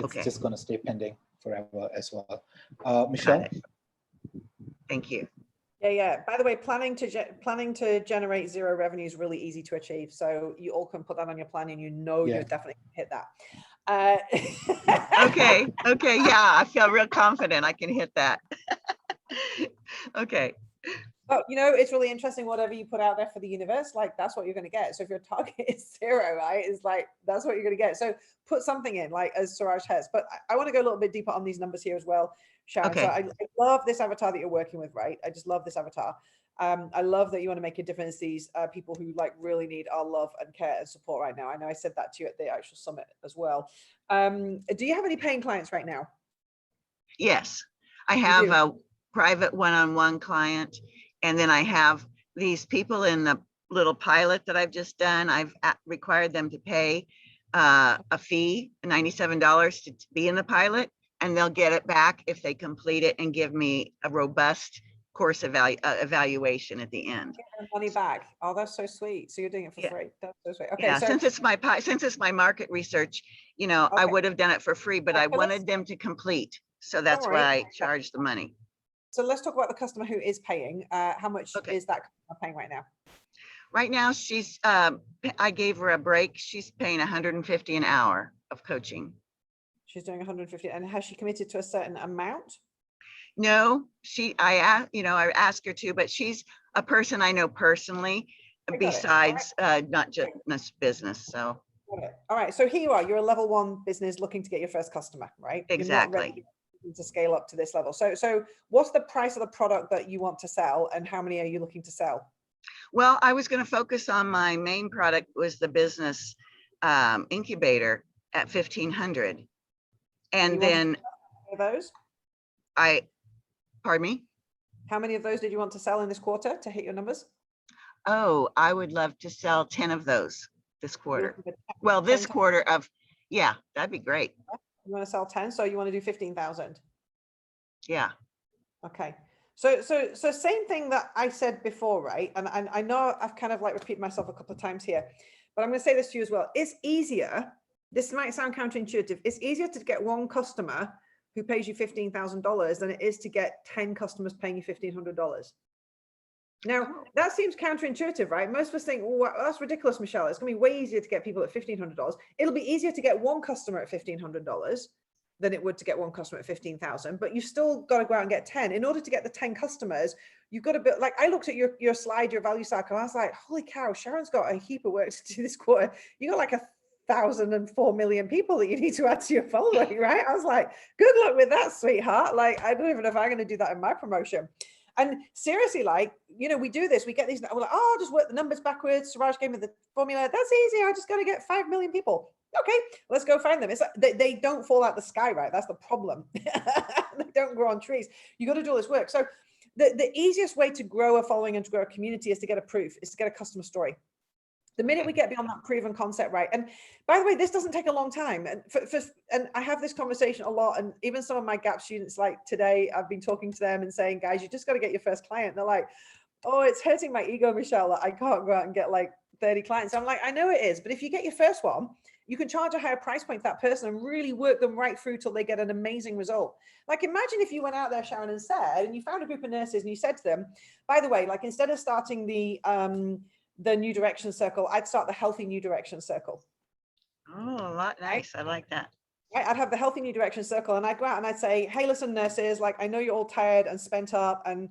E: Okay.
B: just going to stay pending forever as well. Michelle?
E: Thank you.
D: Yeah. By the way, planning to generate zero revenue is really easy to achieve. So you all can put that on your plan, and you're definitely hit that.
E: Okay. Yeah, I feel real confident I can hit that. Okay.
D: But it's really interesting. Whatever you put out there for the universe, like that's what you're going to get. So if your target is 0, right, is like that's what you're going to get. So put something in, like as Suraj has. But I want to go a little bit deeper on these numbers here as well, Sharon.
E: Okay.
D: So I love this avatar that you're working with, right? I just love this avatar. I love that you want to make a difference. These people who like really need our love and care and support right now. I know I said that to you at the actual summit as well. Do you have any paying clients right now?
E: Yes, I have a private one-on-one client. And then I have these people in the little pilot that I've just done. I've required them to pay a fee, $97 to be in the pilot, and they'll get it back if they complete it and give me a robust course evaluation at the end.
D: Get money back. Oh, that's so sweet. So you're doing it for free. That's so sweet. Okay.
E: Yeah,
D: so
E: since it's my market research, I would have done it for free, but I wanted them to complete. So that's why I charged the money.
D: So let's talk about the customer who is paying. How much is that customer paying right now?
E: Right now, she's, I gave her a break. She's paying $150 an hour of coaching.
D: She's doing 150. And has she committed to a certain amount?
E: No, I asked her to, but she's a person I know personally, besides not just this business. So.
D: All right. So here you are. You're a level 1 business looking to get your first customer, right?
E: Exactly.
D: You're not ready to scale up to this level. So what's the price of the product that you want to sell, and how many are you looking to sell?
E: Well, I was going to focus on my main product was the business incubator at 1,500. And then
D: those?
E: Pardon me?
D: How many of those did you want to sell in this quarter to hit your numbers?
E: Oh, I would love to sell 10 of those this quarter. Well, this quarter that'd be great.
D: You want to sell 10, so you want to do 15,000.
E: Yeah.
D: Okay. So same thing that I said before, right? And I know I've kind of like repeated myself a couple of times here, but I'm going to say this to you as well. It's easier. This might sound counterintuitive. It's easier to get one customer who pays you $15,000 than it is to get 10 customers paying you $1,500. Now, that seems counterintuitive, right? Most of us think, well, that's ridiculous, Michelle. It's going to be way easier to get people at $1,500. It'll be easier to get one customer at $1,500 than it would to get one customer at 15,000, but you still got to go out and get 10. In order to get the 10 customers, you've got to be like, I looked at your slide, your value cycle, and I was like, holy cow, Sharon's got a heap of work to do this quarter. You got like 1,004 million people that you need to add to your following, right? I was like, good luck with that, sweetheart. Like, I don't even know if I'm going to do that in my promotion. And seriously, like, we do this, we get these, we're like, oh, I'll just work the numbers backwards. Suraj gave me the formula. That's easy. I just got to get 5 million people. Okay, let's go find them. It's like they don't fall out the sky, right? That's the problem. They don't grow on trees. You got to do all this work. So the easiest way to grow a following and to grow a community is to get a proof, is to get a customer story. The minute we get beyond that proven concept, right? And by the way, this doesn't take a long time. And and I have this conversation a lot. And even some of my GAP students, like today, I've been talking to them and saying, guys, you just got to get your first client. And they're like, oh, it's hurting my ego, Michelle, that I can't go out and get like 30 clients. I'm like, I know it is. But if you get your first one, you can charge a higher price point to that person and really work them right through till they get an amazing result. Like, imagine if you went out there, Sharon, and said, and you found a group of nurses and you said to them, by the way, like, instead of starting the New Direction Circle, I'd start the Healthy New Direction Circle.
E: Oh, a lot nice. I like that.
D: right? I'd have the Healthy New Direction circle, and I'd go out and I'd say, hey, listen, nurses, like, I know you're all tired and spent up and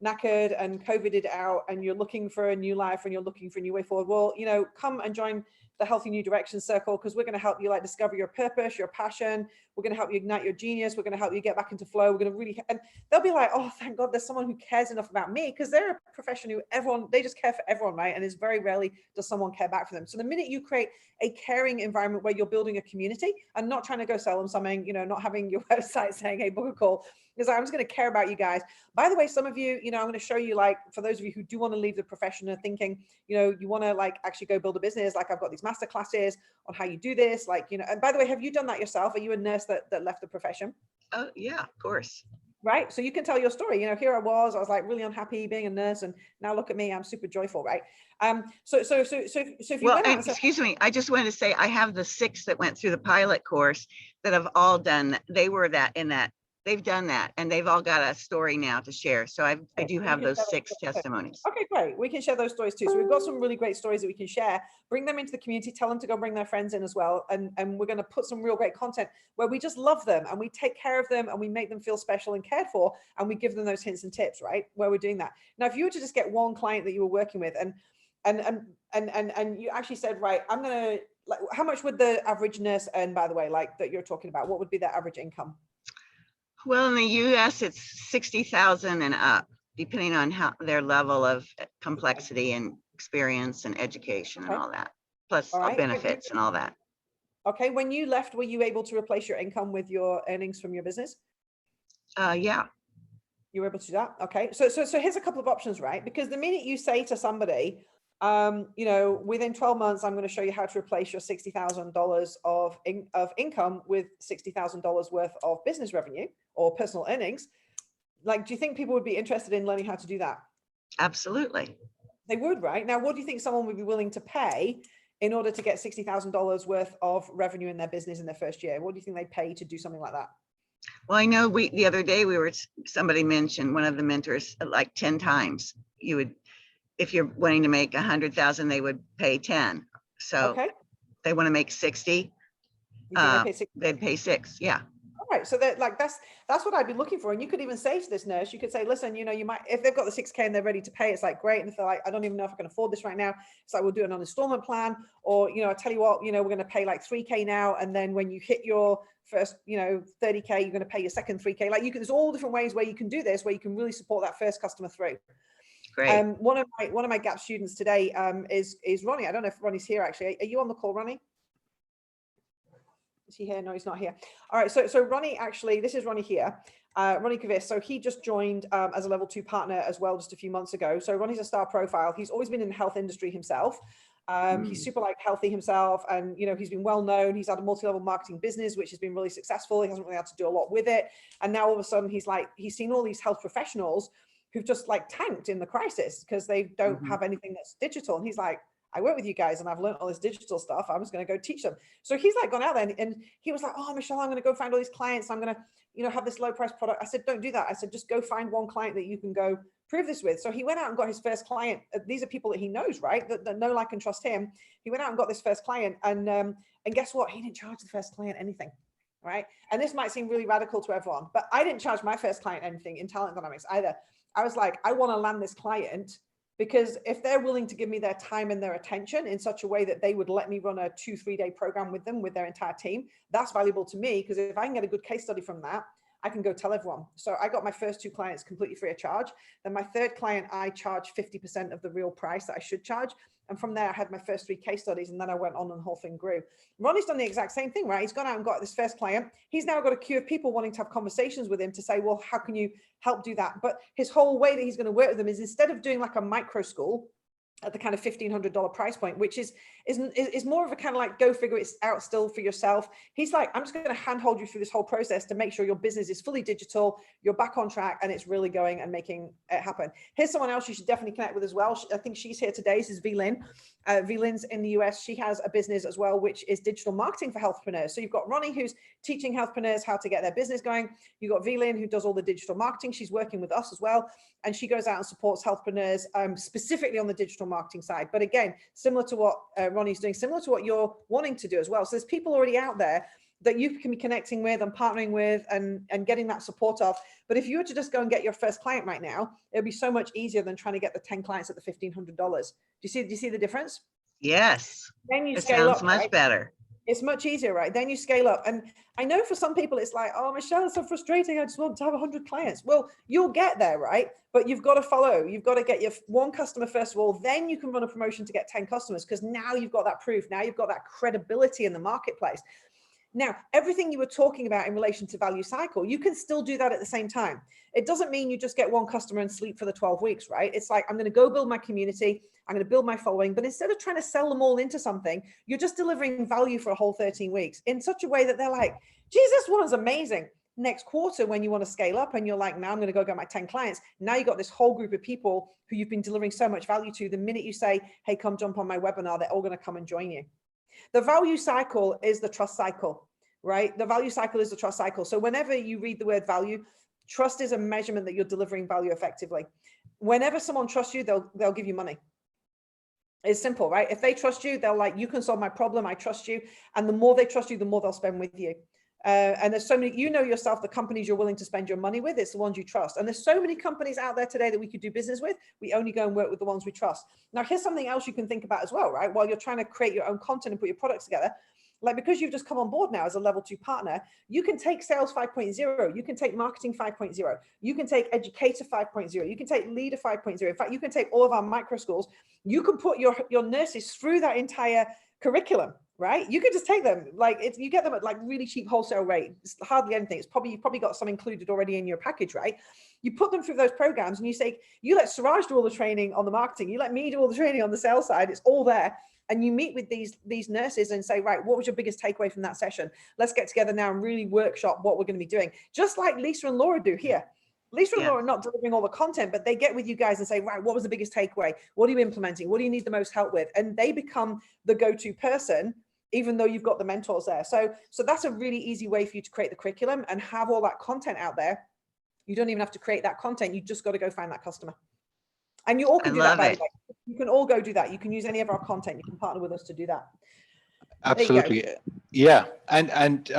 D: knackered and COVIDed out, and you're looking for a new life and you're looking for a new way forward. Well, you know, come and join the Healthy New Direction circle, because we're going to help you like discover your purpose, your passion. We're going to help you ignite your genius. We're going to help you get back into flow. We're going to really, and they'll be like, oh, thank God there's someone who cares enough about me, because they're a profession who everyone, they just care for everyone, right? And it's very rarely does someone care back for them. So the minute you create a caring environment where you're building a community and not trying to go sell them something, you know, not having your website saying, hey, book a call, because I'm just going to care about you guys. By the way, some of you, you know, I'm going to show you, like, for those of you who do want to leave the profession and thinking, you know, you want to like actually go build a business, like I've got these master classes on how you do this, like, you know, and by the way, have you done that yourself? Are you a nurse that left the profession?
E: Oh, yeah, of course.
D: Right. So you can tell your story. You know, here I was like really unhappy being a nurse, and now look at me, I'm super joyful, right? So if you
E: Well,
D: went out and said,
E: excuse me, I just wanted to say I have the 6 that went through the pilot course that have all done, they were that in that, they've done that, and they've all got a story now to share. So I do have those 6 testimonies.
D: okay, great. We can share those stories too. So we've got some really great stories that we can share. Bring them into the community. Tell them to go bring their friends in as well. And we're going to put some real great content where we just love them and we take care of them and we make them feel special and cared for, and we give them those hints and tips, right? Where we're doing that. Now, if you were to just get one client that you were working with and you actually said, right, I'm going to, like, how much would the average nurse earn, by the way, like that you're talking about? What would be their average income?
E: Well, in the US, it's 60,000 and up, depending on how their level of complexity and experience and education and
D: Okay.
E: all that, plus
D: All right.
E: benefits and all that.
D: Okay. When you left, were you able to replace your income with your earnings from your business?
E: Yeah.
D: You were able to do that? Okay. So here's a couple of options, right? Because the minute you say to somebody, you know, within 12 months, I'm going to show you how to replace your $60,000 of income with $60,000 worth of business revenue or personal earnings. Like, do you think people would be interested in learning how to do that?
E: Absolutely.
D: They would, right? Now, what do you think someone would be willing to pay in order to get $60,000 worth of revenue in their business in their first year? What do you think they pay to do something like that?
E: Well, I know the other day somebody mentioned, one of the mentors, like 10 times you would, if you're wanting to make 100,000, they would pay 10. So
D: okay,
E: they want to make 60. They'd pay 6. Yeah.
D: All right. So that, like, that's what I'd be looking for. And you could even say to this nurse, you could say, listen, you know, you might, if they've got the 6K and they're ready to pay, it's like, great. And if they're like, I don't even know if I can afford this right now, it's like, we'll do it on an installment plan. Or, you know, I tell you what, you know, we're going to pay like 3K now. And then when you hit your first, you know, 30K, you're going to pay your second 3K. Like, there's all different ways where you can do this, where you can really support that first customer through.
E: Great.
D: One of my GAP students today is Ronnie. I don't know if Ronnie's here actually. Are you on the call, Ronnie? Is he here? No, he's not here. All right. So Ronnie, actually, this is Ronnie here. Ronnie Kavis. So he just joined as a level 2 partner as well just a few months ago. So Ronnie's a star profile. He's always been in the health industry himself. He's super like healthy himself, and you know, he's been well known. He's had a multi-level marketing business which has been really successful. He hasn't really had to do a lot with it, and now all of a sudden he's seen all these health professionals who've just like tanked in the crisis because they don't have anything that's digital, and he's like, I work with you guys and I've learned all this digital stuff. I'm just going to go teach them. So he's like gone out there and he was like, oh, Michelle, I'm going to go find all these clients. I'm going to, you know, have this low price product. I said, don't do that. I said, just go find one client that you can go prove this with. So he went out and got his first client. These are people that he knows, right? That know, like, and trust him. He went out and got this first client, and guess what? He didn't charge the first client anything, right? And this might seem really radical to everyone, but I didn't charge my first client anything in Talent Dynamics either. I was like, I want to land this client, because if they're willing to give me their time and their attention in such a way that they would let me run a 2-3 day program with them, with their entire team, that's valuable to me. Because if I can get a good case study from that, I can go tell everyone. So I got my first 2 clients completely free of charge. Then my third client, I charged 50% of the real price that I should charge. And from there, I had my first 3 case studies, and then I went on and the whole thing grew. Ronnie's done the exact same thing, right? He's gone out and got this first client. He's now got a queue of people wanting to have conversations with him to say, well, how can you help do that? But his whole way that he's going to work with them is, instead of doing like a micro school at the kind of $1,500 price point, which is more of a kind of like, go figure it out still for yourself. He's like, I'm just going to handhold you through this whole process to make sure your business is fully digital, you're back on track, and it's really going and making it happen. Here's someone else you should definitely connect with as well. I think she's here today. This is V-Lynn. V-Lynn's in the US. She has a business as well, which is digital marketing for healthpreneurs. So you've got Ronnie, who's teaching healthpreneurs how to get their business going. You've got V-Lynn, who does all the digital marketing. She's working with us as well. And she goes out and supports healthpreneurs specifically on the digital marketing side. But again, similar to what Ronnie's doing, similar to what you're wanting to do as well. So there's people already out there that you can be connecting with and partnering with and getting that support of. But if you were to just go and get your first client right now, it'd be so much easier than trying to get the 10 clients at the $1,500. Do you see the difference?
E: Yes.
D: Then you
E: It
D: scale
E: sounds
D: up,
E: much
D: right?
E: better.
D: It's much easier, right? Then you scale up. And I know for some people, it's like, oh, Michelle, it's so frustrating. I just want to have 100 clients. Well, you'll get there, right? But you've got to follow. You've got to get your one customer first of all. Then you can run a promotion to get 10 customers, because now you've got that proof. Now you've got that credibility in the marketplace. Now, everything you were talking about in relation to value cycle, you can still do that at the same time. It doesn't mean you just get one customer and sleep for the 12 weeks, right? It's like, I'm going to go build my community. I'm going to build my following. But instead of trying to sell them all into something, you're just delivering value for a whole 13 weeks in such a way that they're like, geez, this one's amazing. Next quarter, when you want to scale up and you're like, now I'm going to go get my 10 clients. Now you've got this whole group of people who you've been delivering so much value to. The minute you say, hey, come jump on my webinar, they're all going to come and join you. The value cycle is the trust cycle, right? The value cycle is the trust cycle. So whenever you read the word value, trust is a measurement that you're delivering value effectively. Whenever someone trusts you, they'll give you money. It's simple, right? If they trust you, they're like, you can solve my problem. I trust you. And the more they trust you, the more they'll spend with you. And there's so many, you know yourself, the companies you're willing to spend your money with, it's the ones you trust. And there's so many companies out there today that we could do business with. We only go and work with the ones we trust. Now, here's something else you can think about as well, right? While you're trying to create your own content and put your products together, like, because you've just come on board now as a level 2 partner, you can take sales 5.0, you can take marketing 5.0, you can take educator 5.0, you can take leader 5.0. In fact, you can take all of our micro schools. You can put your nurses through that entire curriculum, right? You can just take them, like, you get them at like really cheap wholesale rate. It's hardly anything. You've probably got some included already in your package, right? You put them through those programs and you say, you let Suraj do all the training on the marketing, you let me do all the training on the sales side. It's all there. And you meet with these nurses and say, right, what was your biggest takeaway from that session? Let's get together now and really workshop what we're going to be doing. Just like Lisa and Laura do here. Lisa and Laura are not delivering all the content, but they get with you guys and say, right, what was the biggest takeaway? What are you implementing? What do you need the most help with? And they become the go-to person, even though you've got the mentors there. So that's a really easy way for you to create the curriculum and have all that content out there. You don't even have to create that content. You just got to go find that customer. And you all can do that, by the way. You can all go do that. You can use any of our content. You can partner with us to do that.
B: Absolutely. Yeah. And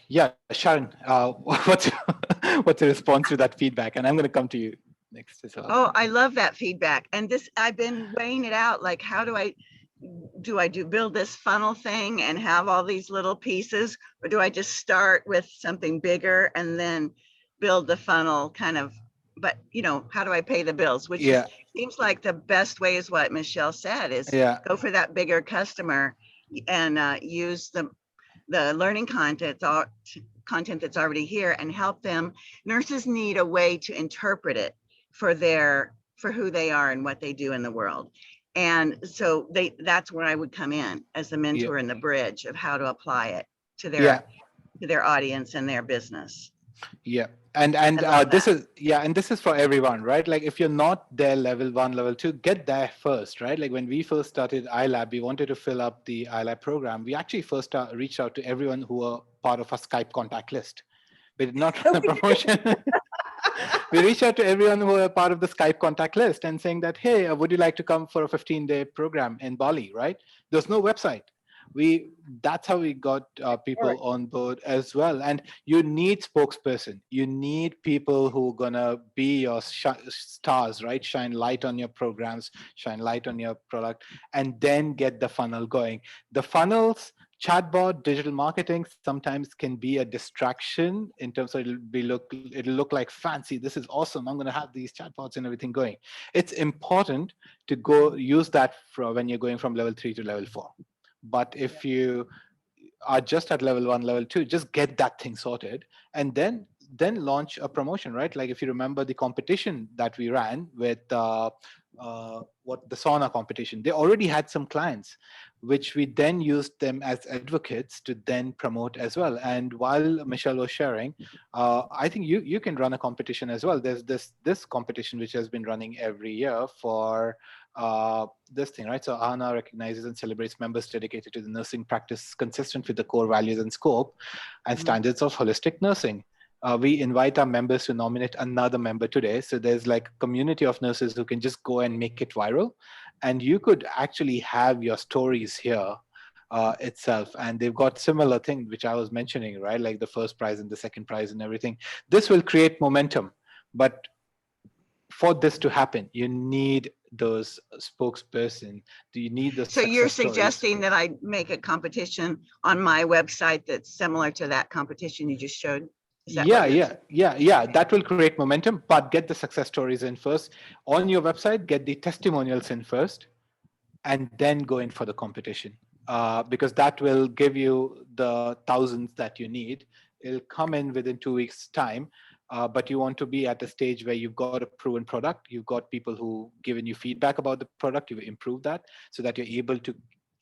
B: yeah, Sharon, what's the response to that feedback? And I'm going to come to you next as well.
E: Oh, I love that feedback. And this, I've been weighing it out. Like, how do I build this funnel thing and have all these little pieces, or do I just start with something bigger and then build the funnel kind of, but how do I pay the bills? Which seems like the best way is what Michelle said, is go for that bigger customer and use the learning content that's already here and help them. Nurses need a way to interpret it for who they are and what they do in the world. And so that's where I would come in as the mentor and the bridge of how to apply it to their audience and their business.
B: Yeah. And this is for everyone, right? Like, if you're not there level 1, level 2, get there first, right? Like, when we first started iLab, we wanted to fill up the iLab program. We actually first reached out to everyone who were part of a Skype contact list. We did not run a promotion. We reached out to everyone who were part of the Skype contact list and saying that, hey, would you like to come for a 15-day program in Bali, right? There's no website. That's how we got people on board as well. And you need spokesperson. You need people who are gonna be your stars, right? Shine light on your programs, shine light on your product, and then get the funnel going. The funnels, chatbot, digital marketing sometimes can be a distraction in terms of it'll look like fancy. This is awesome. I'm going to have these chatbots and everything going. It's important to go use that when you're going from level 3 to level 4. But if you are just at level 1, level 2, just get that thing sorted and then launch a promotion, right? Like, if you remember the competition that we ran with the sauna competition, they already had some clients, which we then used them as advocates to then promote as well. And while Michelle was sharing, I think you can run a competition as well. There's this competition which has been running every year for this thing, right? So AHNA recognizes and celebrates members dedicated to the nursing practice consistent with the core values and scope and standards of holistic nursing. We invite our members to nominate another member today. So there's like a community of nurses who can just go and make it viral. And you could actually have your stories here itself, and they've got similar thing which I was mentioning, right? Like the first prize and the second prize and everything. This will create momentum, but for this to happen, you need those spokesperson. Do you need the
E: So you're
B: success stories?
E: suggesting that I make a competition on my website that's similar to that competition you just showed? Is that what
B: Yeah. That will create momentum, but get the success stories in first on your website. Get the testimonials in first, and then go in for the competition, because that will give you the thousands that you need. It'll come in within 2 weeks time, but you want to be at a stage where you've got a proven product, you've got people who given you feedback about the product, you've improved that, so that you're able to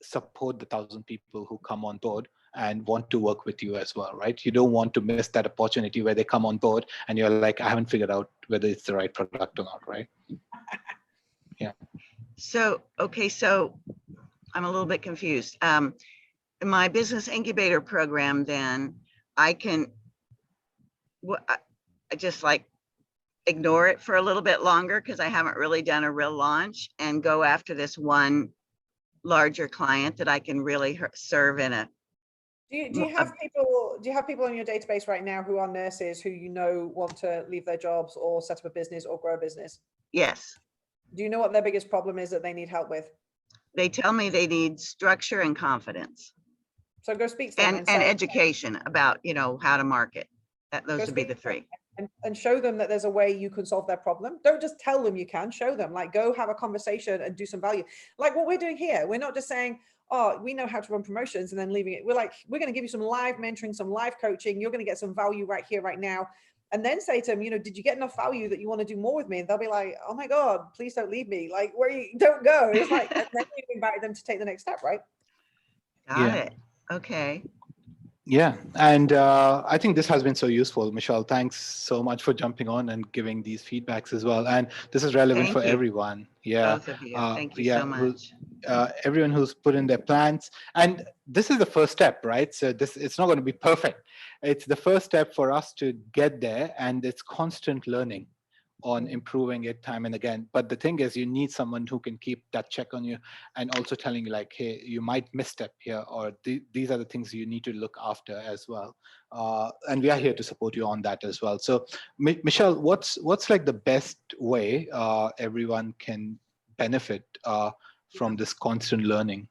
B: support the 1,000 people who come on board and want to work with you as well, right? You don't want to miss that opportunity where they come on board and you're like, I haven't figured out whether it's the right product or not, right? Yeah.
E: So, okay, so I'm a little bit confused. In my business incubator program, then I can, I just like ignore it for a little bit longer because I haven't really done a real launch, and go after this one larger client that I can really serve in a.
D: Do you have people in your database right now who are nurses who want to leave their jobs or set up a business or grow a business?
E: Yes.
D: Do you know what their biggest problem is that they need help with?
E: They tell me they need structure and confidence.
D: So go speak to them
E: and education about, how to market. Those would be the three.
D: And show them that there's a way you can solve their problem. Don't just tell them you can, show them, like, go have a conversation and do some value. Like what we're doing here. We're not just saying, oh, we know how to run promotions and then leaving it. We're like, we're going to give you some live mentoring, some live coaching. You're going to get some value right here, right now. And then say to them, did you get enough value that you want to do more with me? And they'll be like, oh my God, please don't leave me. Like, where you don't go. It's like, and then you invite them to take the next step, right?
E: Got it. Okay.
B: Yeah, and I think this has been so useful. Michelle, thanks so much for jumping on and giving these feedbacks as well. And this is relevant for everyone. Yeah,
E: both of you. Thank you so much.
B: Everyone who's put in their plans. And this is the first step, right? So it's not going to be perfect. It's the first step for us to get there, and it's constant learning on improving it time and again. But the thing is, you need someone who can keep that check on you and also telling you like, hey, you might misstep here, or these are the things you need to look after as well. And we are here to support you on that as well. So Michelle, what's like the best way everyone can benefit from this constant learning?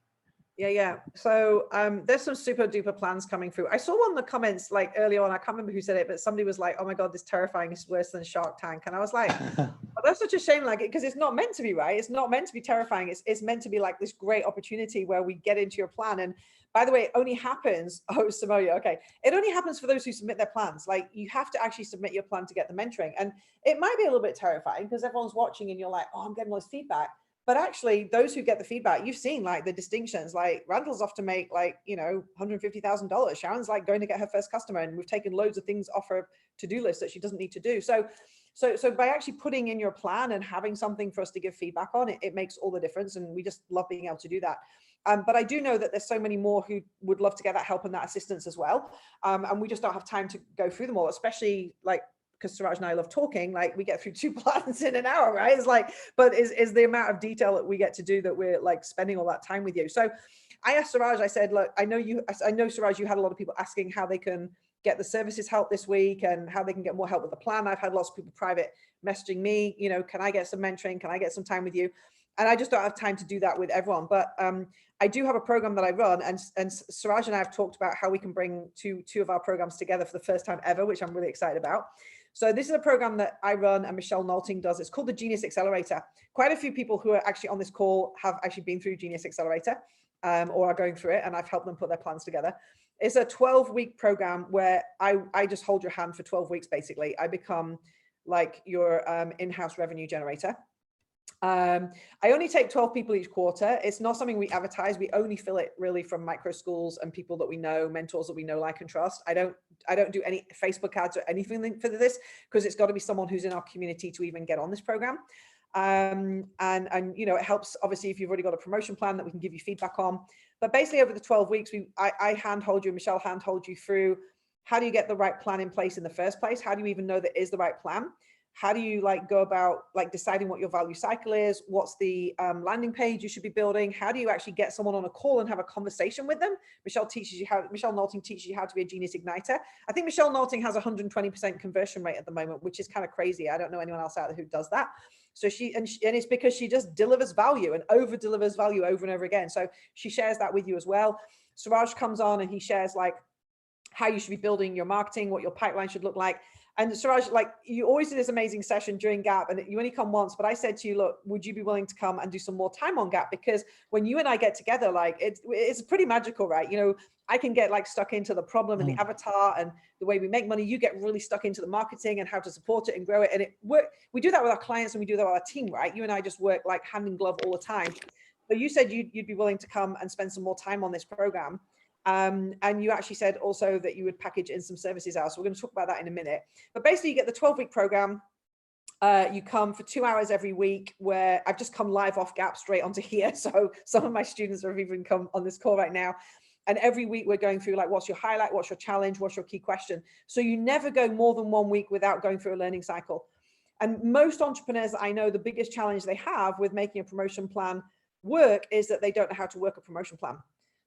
D: Yeah. So there's some super duper plans coming through. I saw one of the comments like early on, I can't remember who said it, but somebody was like, oh my God, this terrifying is worse than Shark Tank. And I was like, oh, that's such a shame, like, because it's not meant to be, right? It's not meant to be terrifying. It's meant to be like this great opportunity where we get into your plan. And by the way, it only happens, Samoya, okay. It only happens for those who submit their plans. Like, you have to actually submit your plan to get the mentoring. And it might be a little bit terrifying because everyone's watching and you're like, oh, I'm getting all this feedback. But actually, those who get the feedback, you've seen like the distinctions. Like Randall's off to make like, $150,000. Sharon's like going to get her first customer, and we've taken loads of things off her to-do list that she doesn't need to do. So by actually putting in your plan and having something for us to give feedback on, it makes all the difference. And we just love being able to do that. But I do know that there's so many more who would love to get that help and that assistance as well. And we just don't have time to go through them all, especially like, because Suraj and I love talking, like we get through 2 plans in an hour, right? It's like, but is the amount of detail that we get to do that we're like spending all that time with you. So I asked Suraj, I said, look, I know Suraj, you had a lot of people asking how they can get the services help this week and how they can get more help with the plan. I've had lots of people private messaging me, can I get some mentoring? Can I get some time with you? And I just don't have time to do that with everyone. But I do have a program that I run, and Suraj and I have talked about how we can bring two of our programs together for the first time ever, which I'm really excited about. So this is a program that I run and Michelle Nalting does. It's called the Genius Accelerator. Quite a few people who are actually on this call have actually been through Genius Accelerator or are going through it, and I've helped them put their plans together. It's a 12-week program where I just hold your hand for 12 weeks, basically. I become like your in-house revenue generator. I only take 12 people each quarter. It's not something we advertise. We only fill it really from micro schools and people that we know, mentors that we know, like, and trust. I don't do any Facebook ads or anything for this, because it's got to be someone who's in our community to even get on this program. And it helps obviously if you've already got a promotion plan that we can give you feedback on. But basically over the 12 weeks, I handhold you, Michelle handhold you through how do you get the right plan in place in the first place? How do you even know that is the right plan? How do you like go about like deciding what your value cycle is? What's the landing page you should be building? How do you actually get someone on a call and have a conversation with them? Michelle Nalting teaches you how to be a genius igniter. I think Michelle Nalting has 120% conversion rate at the moment, which is kind of crazy. I don't know anyone else out there who does that. So and it's because she just delivers value and over delivers value over and over again. So she shares that with you as well. Suraj comes on and he shares like how you should be building your marketing, what your pipeline should look like. And Suraj, like you always do this amazing session during GAP, and you only come once, but I said to you, look, would you be willing to come and do some more time on GAP? Because when you and I get together, like it's pretty magical, right? You know, I can get like stuck into the problem and the avatar and the way we make money. You get really stuck into the marketing and how to support it and grow it. And we do that with our clients and we do that with our team, right? You and I just work like hand in glove all the time. But you said you'd be willing to come and spend some more time on this program. And you actually said also that you would package in some services out. So we're going to talk about that in a minute. But basically you get the 12-week program. You come for 2 hours every week, where I've just come live off GAP straight onto here. So some of my students have even come on this call right now. And every week we're going through like, what's your highlight? What's your challenge? What's your key question? So you never go more than 1 week without going through a learning cycle. And most entrepreneurs that I know, the biggest challenge they have with making a promotion plan work is that they don't know how to work a promotion plan.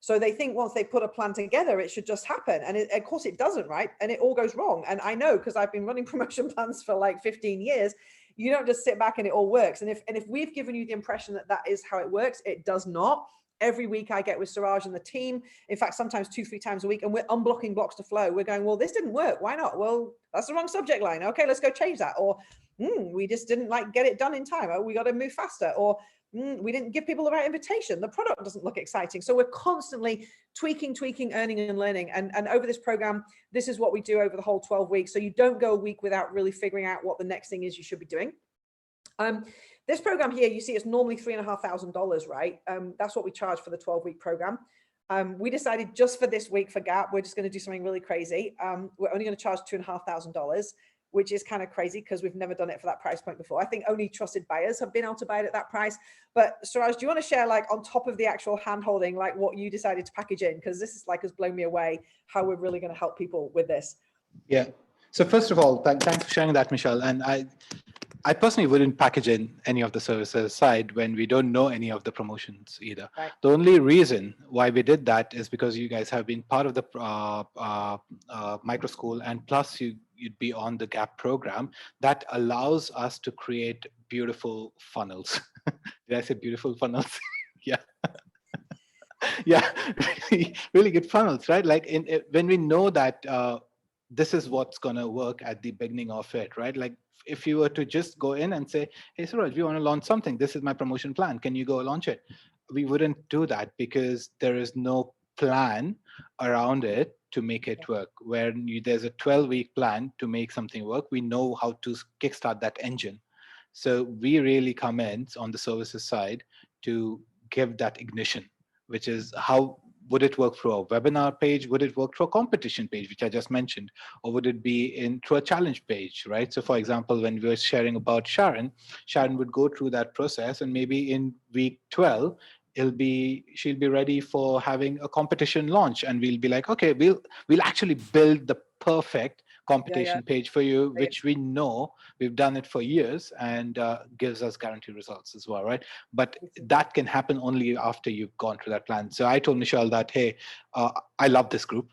D: So they think once they put a plan together, it should just happen. And of course it doesn't, right? And it all goes wrong. And I know, because I've been running promotion plans for like 15 years, you don't just sit back and it all works. And if we've given you the impression that that is how it works, it does not. Every week I get with Suraj and the team, in fact, sometimes 2-3 times a week, and we're unblocking blocks to flow. We're going, well, this didn't work. Why not? Well, that's the wrong subject line. Okay, let's go change that. Or we just didn't like get it done in time. Oh, we got to move faster. Or we didn't give people the right invitation. The product doesn't look exciting. So we're constantly tweaking, earning and learning. And over this program, this is what we do over the whole 12 weeks. So you don't go a week without really figuring out what the next thing is you should be doing. This program here, you see, it's normally $3,500, right? That's what we charge for the 12-week program. We decided just for this week for GAP, we're just going to do something really crazy. We're only going to charge $2,500. Which is kind of crazy because we've never done it for that price point before. I think only trusted buyers have been able to buy it at that price. But Suraj, do you want to share, like, on top of the actual hand holding, like what you decided to package in? Because this is like has blown me away how we're really going to help people with this.
B: Yeah. So first of all, thanks for sharing that, Michelle. And I personally wouldn't package in any of the services side when we don't know any of the promotions either.
D: Right.
B: The only reason why we did that is because you guys have been part of the micro school, and plus you'd be on the GAP program that allows us to create beautiful funnels. Did I say beautiful funnels? Yeah. Yeah, really good funnels, right? Like when we know that this is what's going to work at the beginning of it, right? Like if you were to just go in and say, hey, Suraj, we want to launch something. This is my promotion plan. Can you go launch it? We wouldn't do that because there is no plan around it to make it work. Where there's a 12-week plan to make something work, we know how to kickstart that engine. So we really come in on the services side to give that ignition, which is how would it work through a webinar page? Would it work through a competition page, which I just mentioned? Or would it be through a challenge page, right? So for example, when we were sharing about Sharon would go through that process, and maybe in week 12, she'll be ready for having a competition launch. And we'll be like, okay, we'll actually build the perfect competition page for you, which we know we've done it for years, and gives us guaranteed results as well, right? But that can happen only after you've gone through that plan. So I told Michelle that, hey, I love this group,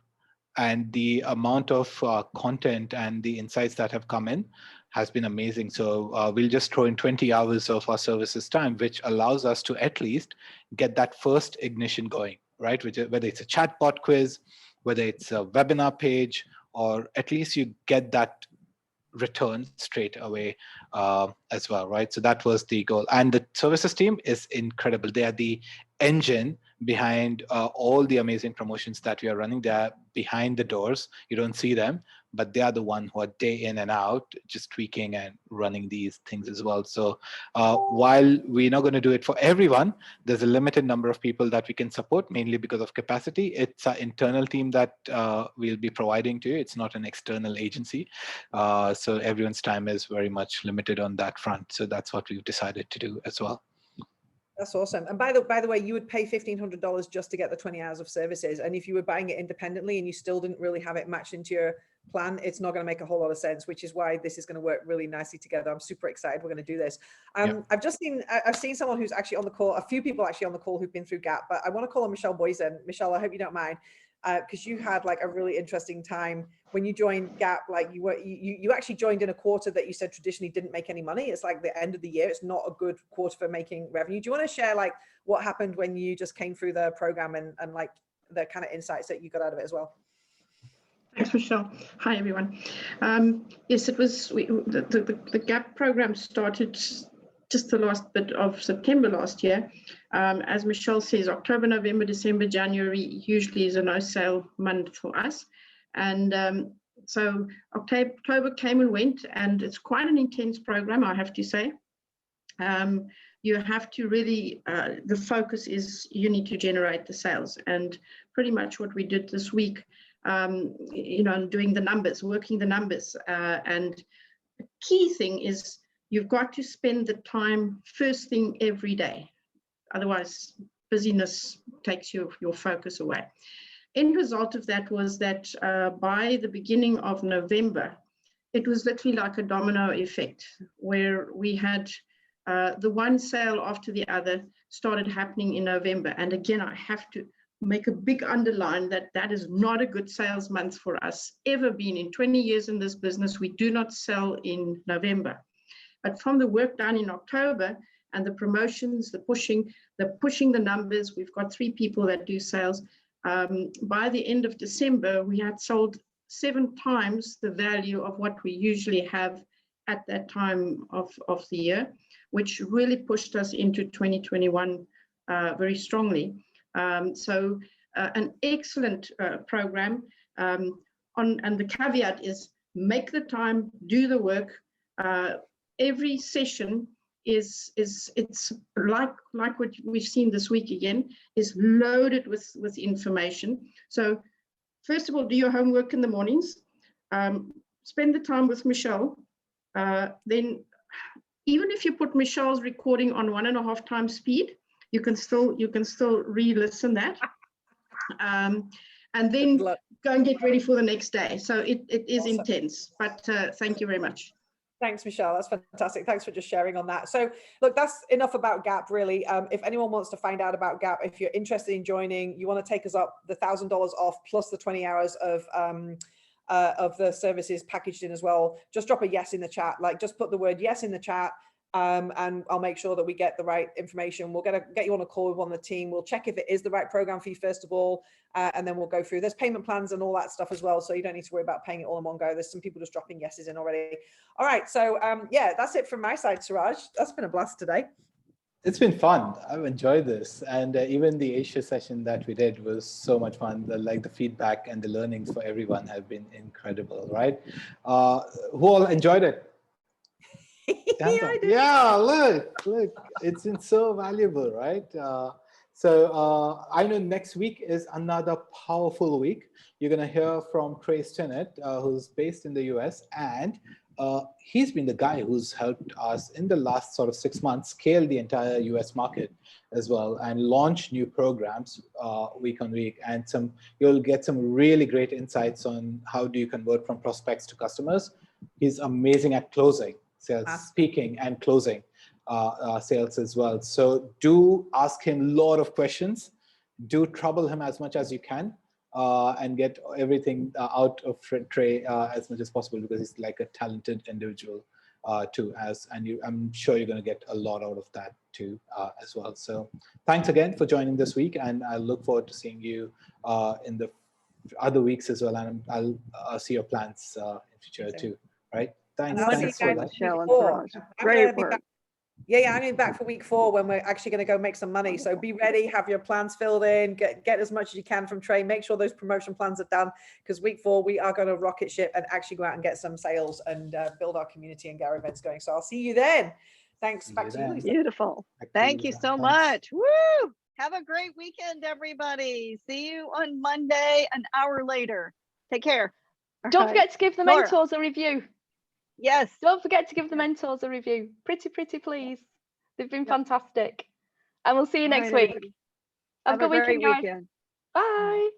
B: and the amount of content and the insights that have come in has been amazing. So we'll just throw in 20 hours of our services time, which allows us to at least get that first ignition going, right? Whether it's a chatbot quiz, whether it's a webinar page, or at least you get that return straight away as well, right? So that was the goal. And the services team is incredible. They are the engine behind all the amazing promotions that we are running. They are behind the doors. You don't see them, but they are the one who are day in and out, just tweaking and running these things as well. So while we're not going to do it for everyone, there's a limited number of people that we can support, mainly because of capacity. It's an internal team that we'll be providing to you. It's not an external agency. So everyone's time is very much limited on that front. So that's what we've decided to do as well.
D: That's awesome. And by the way, you would pay $1,500 just to get the 20 hours of services. And if you were buying it independently and you still didn't really have it matched into your plan, it's not going to make a whole lot of sense, which is why this is going to work really nicely together. I'm super excited. We're going to do this. I've seen someone who's actually on the call, a few people actually on the call who've been through GAP, but I want to call on Michelle Boysen. Michelle, I hope you don't mind, because you had like a really interesting time when you joined GAP. Like you actually joined in a quarter that you said traditionally didn't make any money. It's like the end of the year. It's not a good quarter for making revenue. Do you want to share like what happened when you just came through the program and like the kind of insights that you got out of it as well?
F: Thanks, Michelle. Hi, everyone. Yes, it was the GAP program started just the last bit of September last year. As Michelle says, October, November, December, January usually is a no sale month for us. And so October came and went, and it's quite an intense program, I have to say. You have to really, the focus is you need to generate the sales. And pretty much what we did this week, doing the numbers, working the numbers. And the key thing is you've got to spend the time first thing every day. Otherwise, busyness takes your focus away. End result of that was that by the beginning of November, it was literally like a domino effect where we had the one sale after the other started happening in November. And again, I have to make a big underline that is not a good sales month for us, ever been. In 20 years in this business, we do not sell in November. But from the work done in October and the promotions, the pushing the numbers, we've got 3 people that do sales. By the end of December, we had sold 7 times the value of what we usually have at that time of the year, which really pushed us into 2021 very strongly. So an excellent program. And the caveat is make the time, do the work. Every session it's like what we've seen this week again, is loaded with information. So first of all, do your homework in the mornings. Spend the time with Michelle. Then even if you put Michelle's recording on 1.5 times speed, you can still re-listen that, and then go and get ready for the next day. So it is awesome. Intense, but thank you very much.
D: Thanks, Michelle. That's fantastic. Thanks for just sharing on that. So look, that's enough about GAP, really. If anyone wants to find out about GAP, if you're interested in joining, you want to take us up, the $1,000 off plus the 20 hours of the services packaged in as well, just drop a yes in the chat. Like, just put the word yes in the chat. And I'll make sure that we get the right information. We'll get you on a call with one of the team. We'll check if it is the right program for you, first of all, and then we'll go through. There's payment plans and all that stuff as well, so you don't need to worry about paying it all in one go. There's some people just dropping yeses in already. All right, so yeah, that's it from my side, Suraj. That's been a blast today.
B: It's been fun. I've enjoyed this, and even the Asia session that we did was so much fun. The feedback and the learnings for everyone have been incredible, right? Who all enjoyed it? Yeah, look, it's been so valuable, right? So I know next week is another powerful week. You're going to hear from Trey Stinnett, who's based in the US, and he's been the guy who's helped us in the last sort of 6 months scale the entire US market as well and launch new programs week on week. And you'll get some really great insights on how do you convert from prospects to customers. He's amazing at closing sales, speaking and closing sales as well. So do ask him a lot of questions. Do trouble him as much as you can. And get everything out of Trey as much as possible, because he's like a talented individual too. I'm sure you're going to get a lot out of that too as well. So thanks again for joining this week, and I look forward to seeing you in the other weeks as well. And I'll see your plans in future too. Right? Thanks. Thanks for that.
A: Michelle and Suraj. Great work.
D: Yeah, I'm going back for week 4 when we're actually going to go make some money. So be ready, have your plans filled in, get as much as you can from Trey. Make sure those promotion plans are done, because week 4 we are going to rocket ship and actually go out and get some sales and build our community and get our events going. So I'll see you then. Thanks. Back to you, Lisa.
A: Beautiful. Thank you so much. Woo! Have a great weekend, everybody. See you on Monday, an hour later. Take care.
G: Don't forget to give the mentors a review.
A: Yes.
G: Don't forget to give the mentors a review. Pretty please. They've been fantastic. And we'll see you next week.
A: Have a good weekend, guys.
G: Bye.